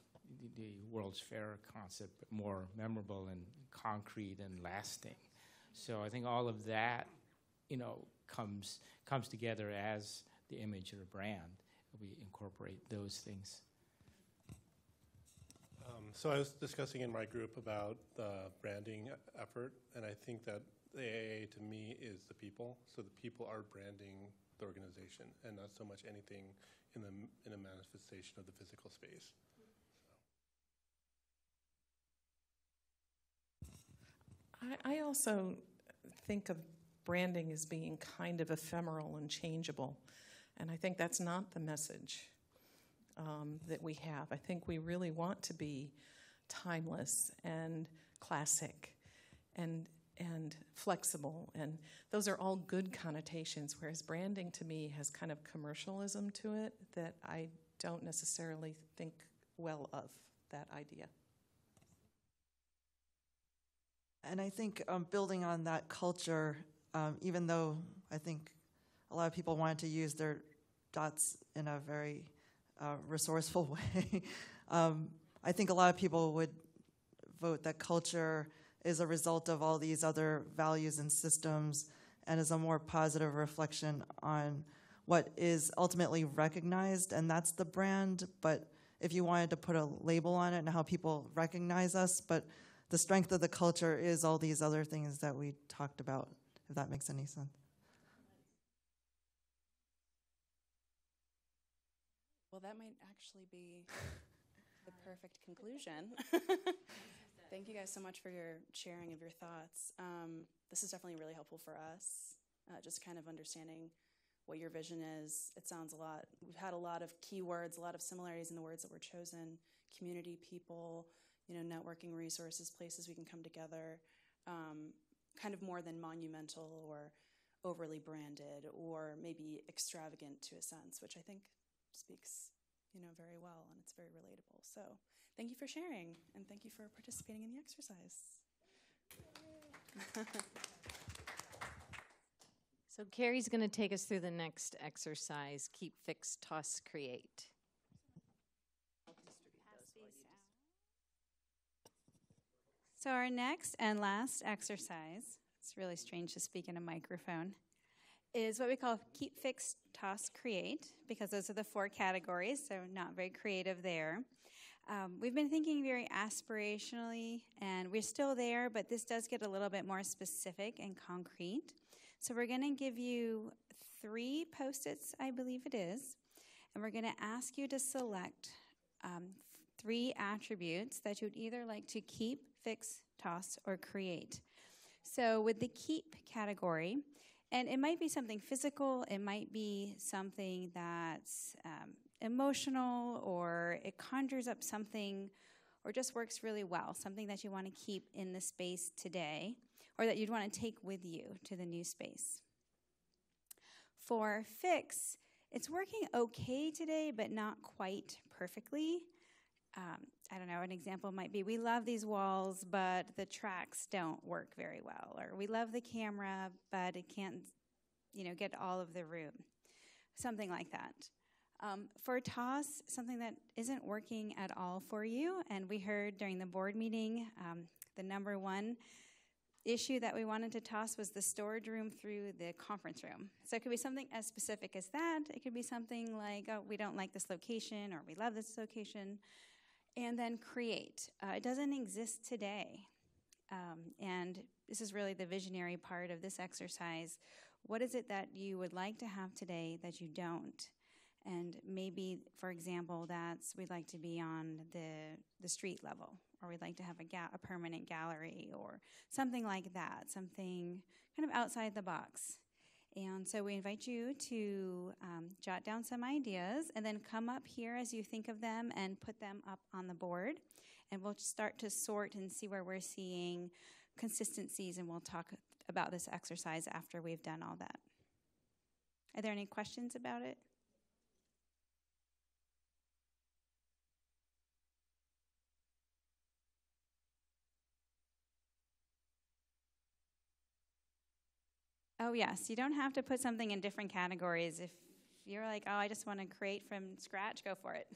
the World's Fair concept, but more memorable and concrete and lasting. So I think all of that comes together as the image of a brand. We incorporate those things. So I was discussing in my group about the branding effort, and I think that the AIA to me is the people. So the people are branding the organization, and not so much anything in a manifestation of the physical space. I also think of branding as being kind of ephemeral and changeable. And I think that's not the message that we have. I think we really want to be timeless and classic and flexible, and those are all good connotations, whereas branding to me has kind of commercialism to it that I don't necessarily think well of that idea. And I think building on that culture, even though I think a lot of people wanted to use their dots in a very resourceful way, I think a lot of people would vote that culture is a result of all these other values and systems and is a more positive reflection on what is ultimately recognized, and that's the brand. But if you wanted to put a label on it and how people recognize us, but the strength of the culture is all these other things that we talked about, if that makes any sense. Well, that might actually be the perfect conclusion. Thank you guys so much for your sharing of your thoughts. This is definitely really helpful for us, just kind of understanding what your vision is. It sounds a lot, we've had a lot of keywords, a lot of similarities in the words that were chosen: community, people, networking, resources, places we can come together, kind of more than monumental or overly branded or maybe extravagant to a sense, which I think speaks very well, and it's very relatable. So thank you for sharing, and thank you for participating in the exercise. So Carrie's going to take us through the next exercise, Keep, Fix, Toss, Create. So our next and last exercise, it's really strange to speak in a microphone, is what we call Keep, Fix, Toss, Create, because those are the 4 categories, so not very creative there. We've been thinking very aspirationally, and we're still there, but this does get a little bit more specific and concrete. So we're going to give you 3 Post-its, I believe it is, and we're going to ask you to select 3 attributes that you'd either like to keep, fix, toss, or create. So with the keep category, and it might be something physical, it might be something that's emotional, or it conjures up something, or just works really well, something that you want to keep in the space today, or that you'd want to take with you to the new space. For fix, it's working okay today, but not quite perfectly. I don't know, an example might be, we love these walls, but the tracks don't work very well. Or we love the camera, but it can't, get all of the room. Something like that. For toss, something that isn't working at all for you, and we heard during the board meeting, the number 1 issue that we wanted to toss was the storage room through the conference room. So it could be something as specific as that. It could be something like, oh, we don't like this location, or we love this location. And then create. It doesn't exist today. And this is really the visionary part of this exercise. What is it that you would like to have today that you don't? And maybe, for example, we'd like to be on the street level, or we'd like to have a permanent gallery, or something like that, something kind of outside the box. And so we invite you to jot down some ideas and then come up here as you think of them and put them up on the board. And we'll start to sort and see where we're seeing consistencies, and we'll talk about this exercise after we've done all that. Are there any questions about it? Oh, yes. You don't have to put something in different categories. If you're like, oh, I just want to create from scratch, go for it.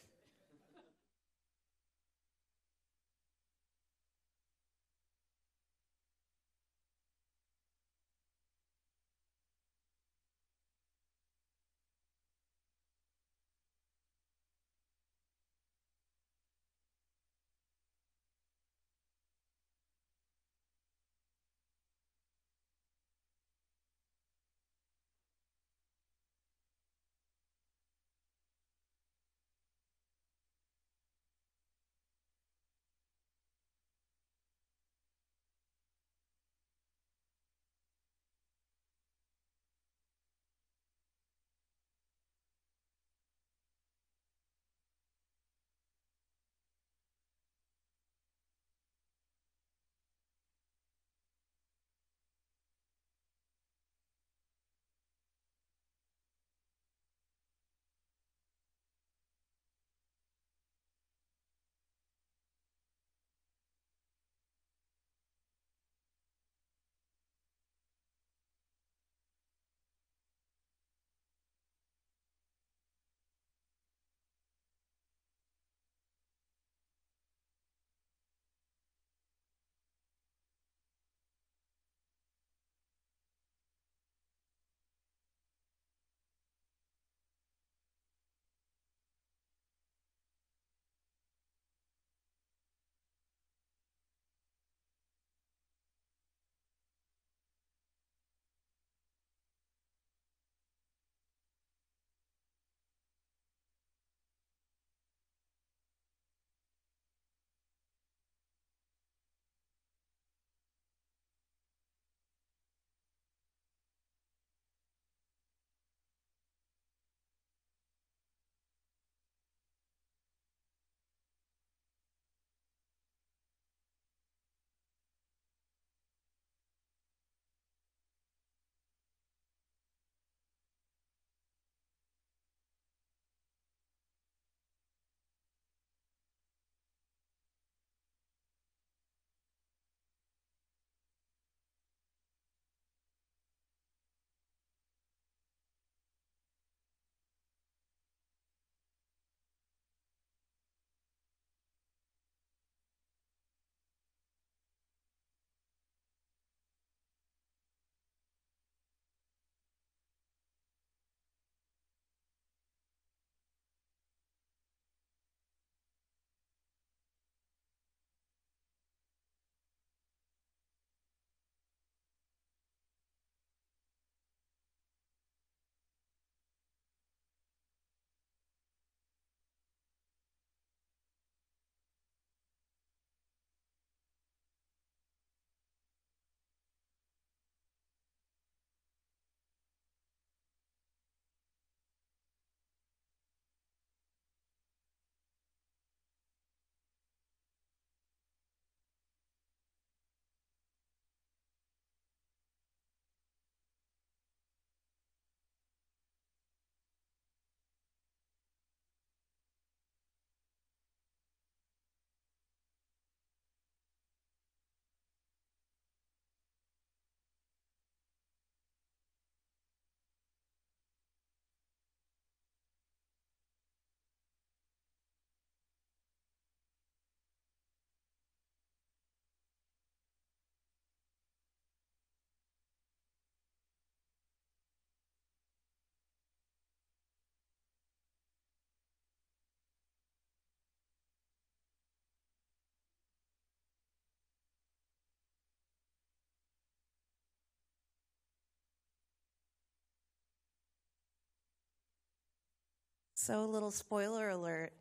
So, a little spoiler alert.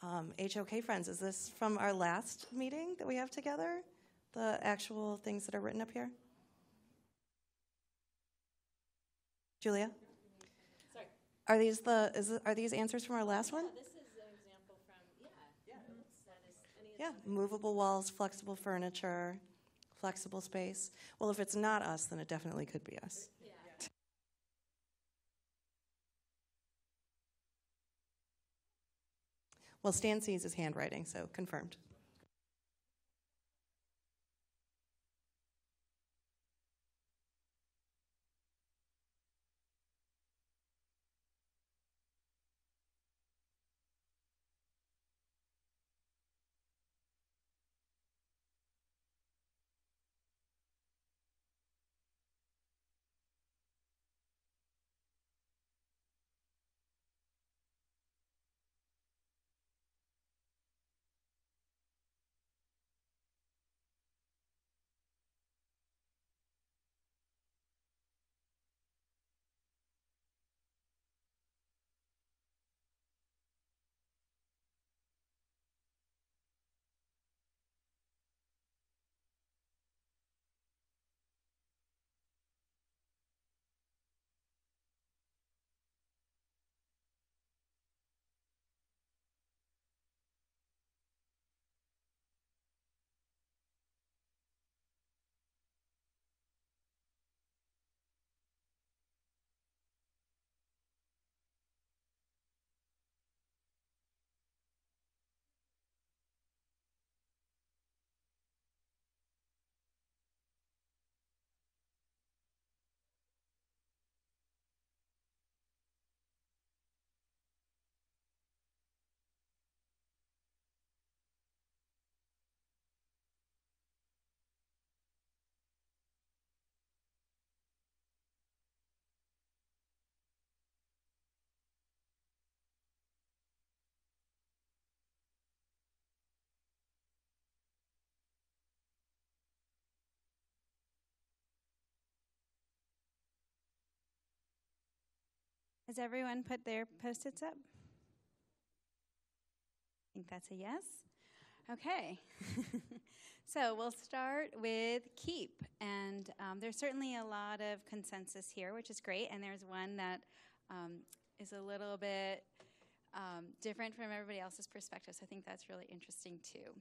HOK friends, is this from our last meeting that we have together? The actual things that are written up here? Julia? Sorry. Are these answers from our last one? This is an example from, Yeah, movable walls, flexible furniture, flexible space. Well, if it's not us, then it definitely could be us. Well, Stan sees his handwriting, so confirmed. Has everyone put their Post-its up? I think that's a yes. Okay. So we'll start with keep. And there's certainly a lot of consensus here, which is great. And there's one that is a little bit different from everybody else's perspective. So I think that's really interesting, too.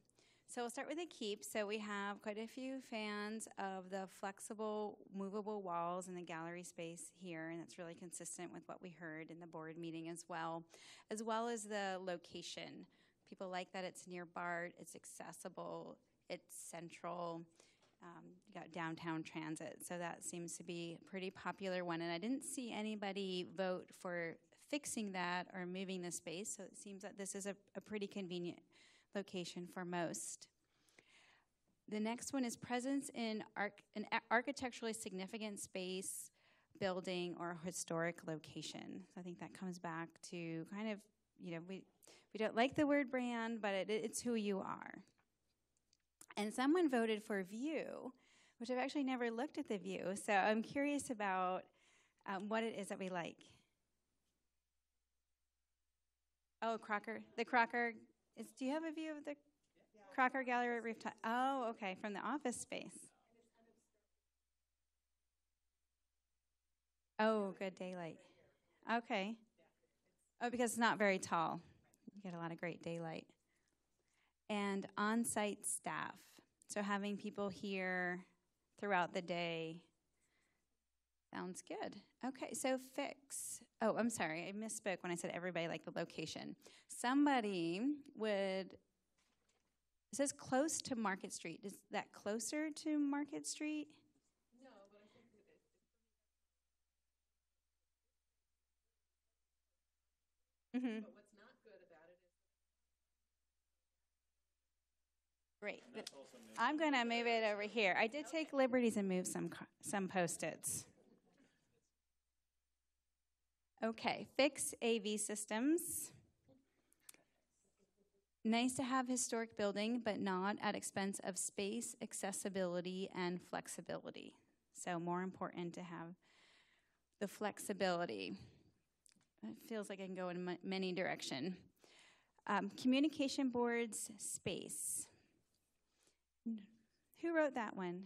So we'll start with the keep. So we have quite a few fans of the flexible, movable walls in the gallery space here, and that's really consistent with what we heard in the board meeting as well as the location. People like that it's near BART, it's accessible, it's central. You got downtown transit, so that seems to be a pretty popular one. And I didn't see anybody vote for fixing that or moving the space, so it seems that this is a pretty convenient location for most. The next one is presence in an architecturally significant space, building, or historic location. So I think that comes back to kind of, we don't like the word brand, but it's who you are. And someone voted for view, which I've actually never looked at the view, so I'm curious about what it is that we like. Oh, Crocker. The Crocker. Do you have a view of the Crocker Gallery rooftop? Oh, okay, from the office space. Oh, good daylight. Okay. Oh, because it's not very tall. You get a lot of great daylight. And on-site staff. So having people here throughout the day sounds good. Okay, so fix. Oh, I'm sorry. I misspoke when I said everybody liked the location. Somebody would, it says close to Market Street. Is that closer to Market Street? No, but I think it is. Mm-hmm. But what's not good about it is... Great. I'm going to move it over here. I did take liberties and move some Post-its. Okay, fix AV systems. Nice to have historic building, but not at expense of space, accessibility, and flexibility. So more important to have the flexibility. it feels like I can go in many direction. Communication boards space. Who wrote that one?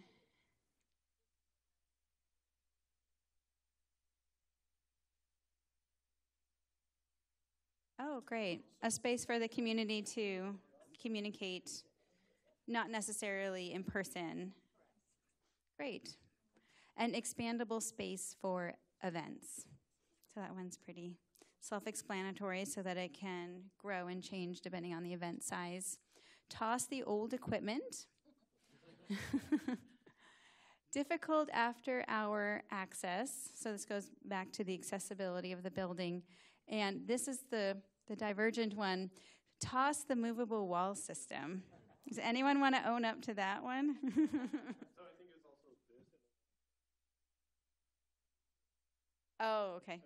Oh, great. A space for the community to communicate, not necessarily in person. Great. An expandable space for events. So that one's pretty self-explanatory so that it can grow and change depending on the event size. Toss the old equipment. Difficult after-hour access. So this goes back to the accessibility of the building. And this is the divergent one. Toss the movable wall system. Does anyone want to own up to that one? Oh, okay.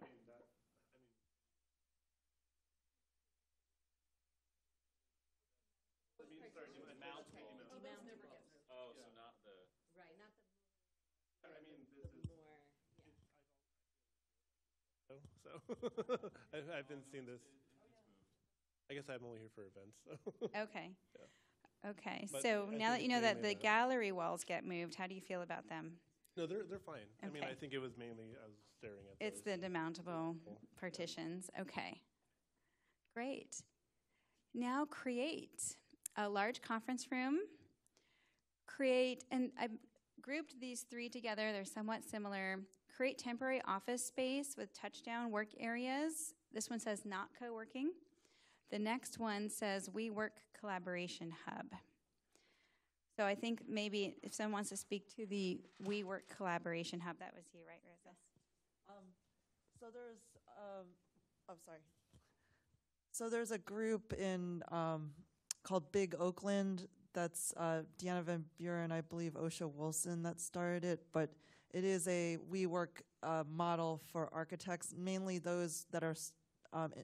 Oh, so not the... Right, not the... I mean, this the is... more, yeah. So, I've been seeing this. I guess I'm only here for events, so. Okay. Yeah. Okay, But so I now that think you know it's that the mainly that. gallery walls get moved, how do you feel about them? No, they're fine. I mean, Okay. I think it was mainly, I was staring at It's the those. demountable partitions. Okay. Great. Now create a large conference room. Create, and I grouped these three together. They're somewhat similar. Create temporary office space with touchdown work areas. This one says not co-working. The next one says we work collaboration hub. So I think maybe if someone wants to speak to the We Work Collaboration Hub, that was you, right, Rosa? So there's, sorry. So there's a group in called Big Oakland. That's Deanna Van Buren, I believe, Osha Wilson that started it. But it is a WeWork model for architects, mainly those that are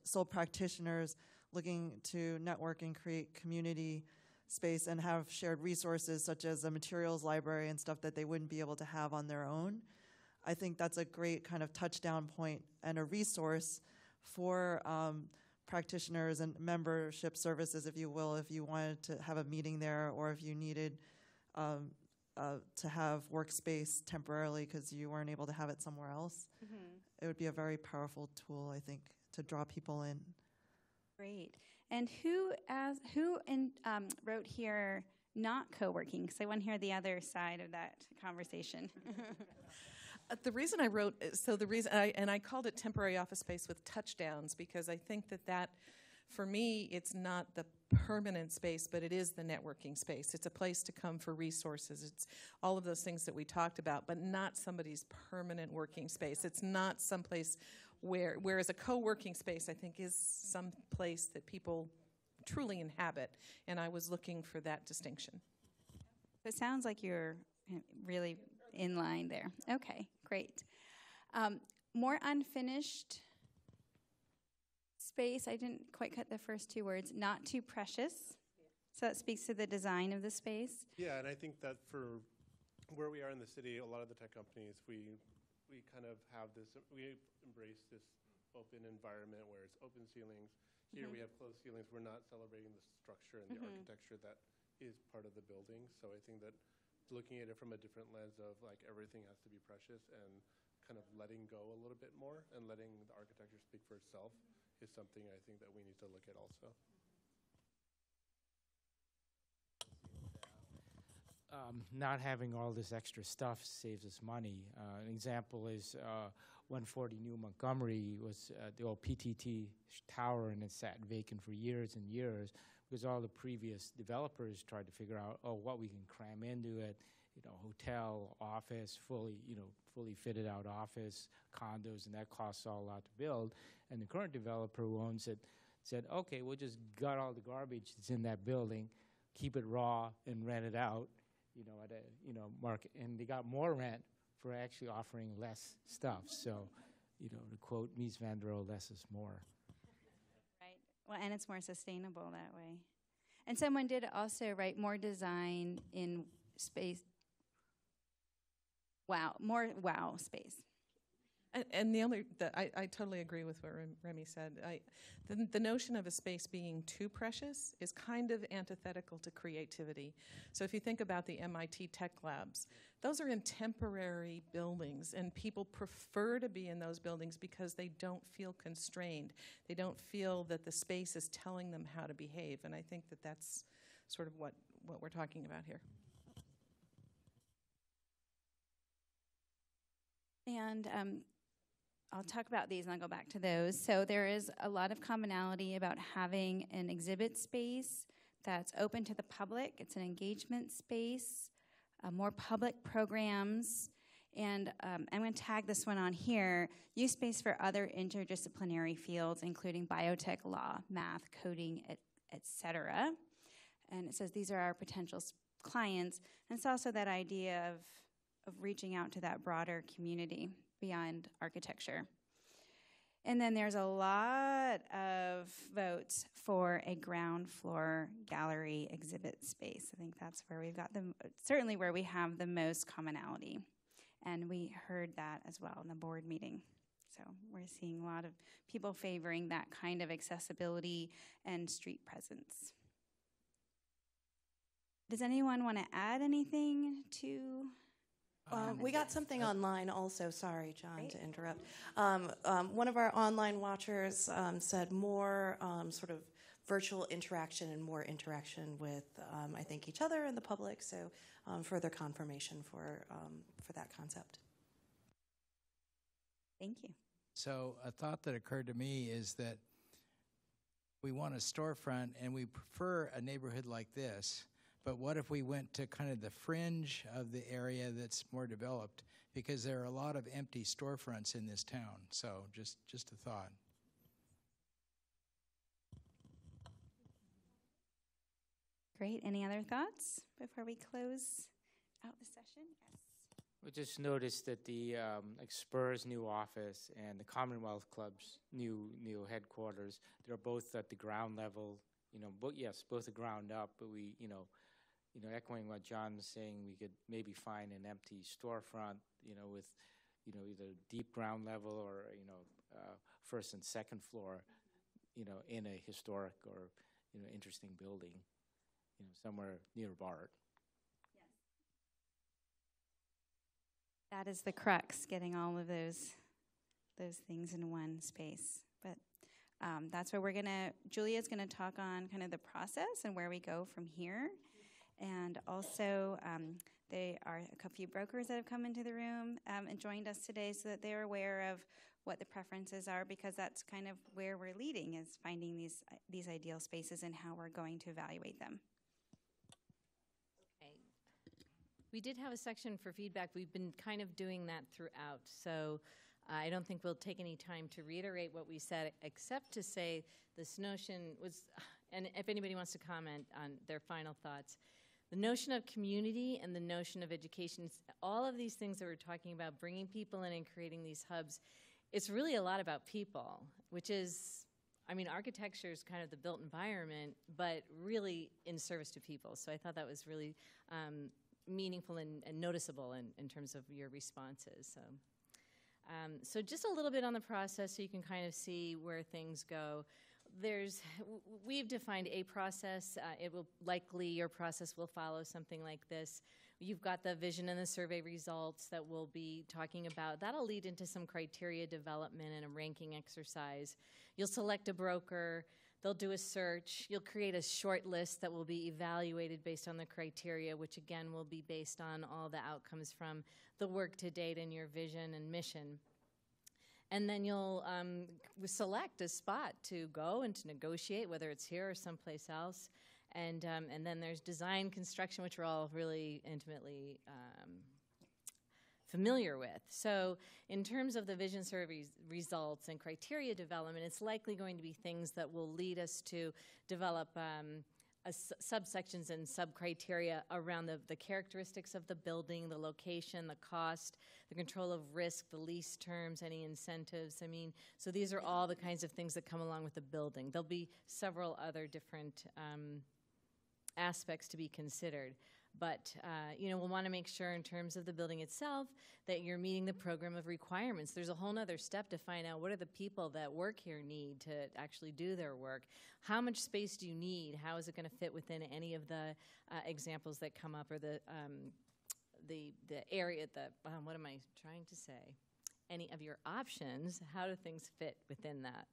sole practitioners looking to network and create community space and have shared resources such as a materials library and stuff that they wouldn't be able to have on their own. I think that's a great kind of touchdown point and a resource for practitioners and membership services, if you will, if you wanted to have a meeting there or if you needed to have workspace temporarily because you weren't able to have it somewhere else. Mm-hmm. It would be a very powerful tool, I think, to draw people in. Great. And who wrote here not co-working? Because I want to hear the other side of that conversation. The reason I wrote, I called it temporary office space with touchdowns because I think that for me, it's not the permanent space, but it is the networking space. It's a place to come for resources. It's all of those things that we talked about, but not somebody's permanent working space. It's not someplace whereas a co-working space, I think, is some place that people truly inhabit, and I was looking for that distinction. It sounds like you're really in line there. Okay, great. More unfinished space. I didn't quite cut the first two words. Not too precious. So that speaks to the design of the space. Yeah, and I think that for where we are in the city, a lot of the tech companies, we kind of have this, we embrace this open environment where it's open ceilings. Here we have closed ceilings. We're not celebrating the structure and the architecture that is part of the building. So I think that looking at it from a different lens of like everything has to be precious and kind of letting go a little bit more and letting the architecture speak for itself is something I think that we need to look at also. Not having all this extra stuff saves us money. An example is 140 New Montgomery was the old PTT tower, and it sat vacant for years and years because all the previous developers tried to figure out, what we can cram into it, hotel, office, fully fitted out office, condos, and that costs all a lot to build. And the current developer who owns it said, okay, we'll just gut all the garbage that's in that building, keep it raw, and rent it out. At a market, and they got more rent for actually offering less stuff. So, to quote Mies van der Rohe, less is more. Right. Well, and it's more sustainable that way. And someone did also write more design in space. More wow space. And I totally agree with what Remy said. The notion of a space being too precious is kind of antithetical to creativity. So if you think about the MIT Tech Labs, those are in temporary buildings, and people prefer to be in those buildings because they don't feel constrained. They don't feel that the space is telling them how to behave, and I think that that's sort of what we're talking about here. And I'll talk about these and I'll go back to those. So there is a lot of commonality about having an exhibit space that's open to the public. It's an engagement space, more public programs, and I'm going to tag this one on here, use space for other interdisciplinary fields, including biotech, law, math, coding, etc. And it says these are our potential clients. And it's also that idea of reaching out to that broader community beyond architecture. And then there's a lot of votes for a ground floor gallery exhibit space. I think that's where we've got certainly where we have the most commonality. And we heard that as well in the board meeting. So we're seeing a lot of people favoring that kind of accessibility and street presence. Does anyone want to add anything to? We got something online also. Sorry, John, Great. to interrupt. One of our online watchers said more sort of virtual interaction and more interaction with, I think, each other and the public. So further confirmation for that concept. Thank you. So a thought that occurred to me is that we want a storefront and we prefer a neighborhood like this. But what if we went to kind of the fringe of the area that's more developed? Because there are a lot of empty storefronts in this town. So just a thought. Great. Any other thoughts before we close out the session? Yes. We just noticed that the like Spurs' new office and the Commonwealth Club's new headquarters, they're both at the ground level. Both the ground up, but we, echoing what John was saying, we could maybe find an empty storefront, with, either deep ground level or, first and second floor, in a historic or, interesting building, somewhere near BART. That is the crux, getting all of those things in one space. But that's where Julia's going to talk on kind of the process and where we go from here. And also, there are a few brokers that have come into the room and joined us today so that they're aware of what the preferences are, because that's kind of where we're leading, is finding these ideal spaces and how we're going to evaluate them. Okay. We did have a section for feedback. We've been kind of doing that throughout. So I don't think we'll take any time to reiterate what we said, except to say this notion was, and if anybody wants to comment on their final thoughts, the notion of community and the notion of education, all of these things that we're talking about, bringing people in and creating these hubs, it's really a lot about people, which is, architecture is kind of the built environment, but really in service to people. So I thought that was really meaningful and noticeable in terms of your responses. So just a little bit on the process so you can kind of see where things go. We've defined a process. Your process will follow something like this. You've got the vision and the survey results that we'll be talking about. That'll lead into some criteria development and a ranking exercise. You'll select a broker. They'll do a search. You'll create a short list that will be evaluated based on the criteria, which again will be based on all the outcomes from the work to date and your vision and mission. And then you'll select a spot to go and to negotiate, whether it's here or someplace else. And then there's design, construction, which we're all really intimately familiar with. So in terms of the vision survey results and criteria development, it's likely going to be things that will lead us to develop subsections and sub-criteria around the characteristics of the building, the location, the cost, the control of risk, the lease terms, any incentives. So these are all the kinds of things that come along with the building. There'll be several other different aspects to be considered. But, we'll want to make sure in terms of the building itself that you're meeting the program of requirements. There's a whole nother step to find out what are the people that work here need to actually do their work. How much space do you need? How is it going to fit within any of the examples that come up, or the area, what am I trying to say? Any of your options, how do things fit within that?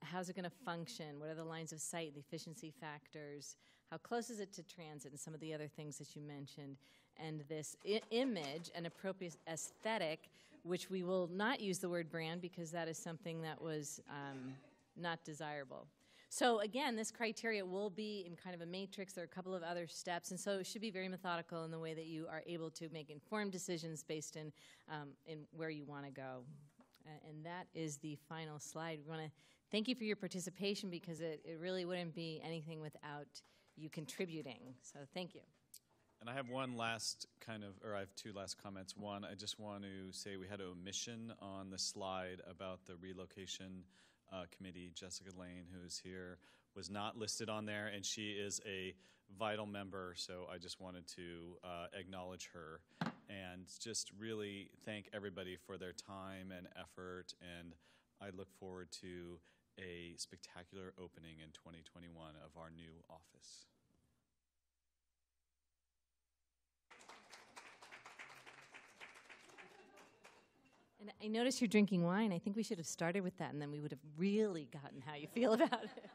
How's it going to function? What are the lines of sight, the efficiency factors? How close is it to transit, and some of the other things that you mentioned? And this image and appropriate aesthetic, which we will not use the word brand because that is something that was not desirable. So again, this criteria will be in kind of a matrix. There are a couple of other steps, and so it should be very methodical in the way that you are able to make informed decisions based in where you want to go. And that is the final slide. We want to thank you for your participation, because it really wouldn't be anything without you contributing. So thank you. And I have I have two last comments. One, I just want to say we had an omission on the slide about the relocation committee. Jessica Lane, who is here, was not listed on there, and she is a vital member, so I just wanted to acknowledge her and just really thank everybody for their time and effort, and I look forward to a spectacular opening in 2021 of our new office. And I noticed you're drinking wine. I think we should have started with that, and then we would have really gotten how you feel about it.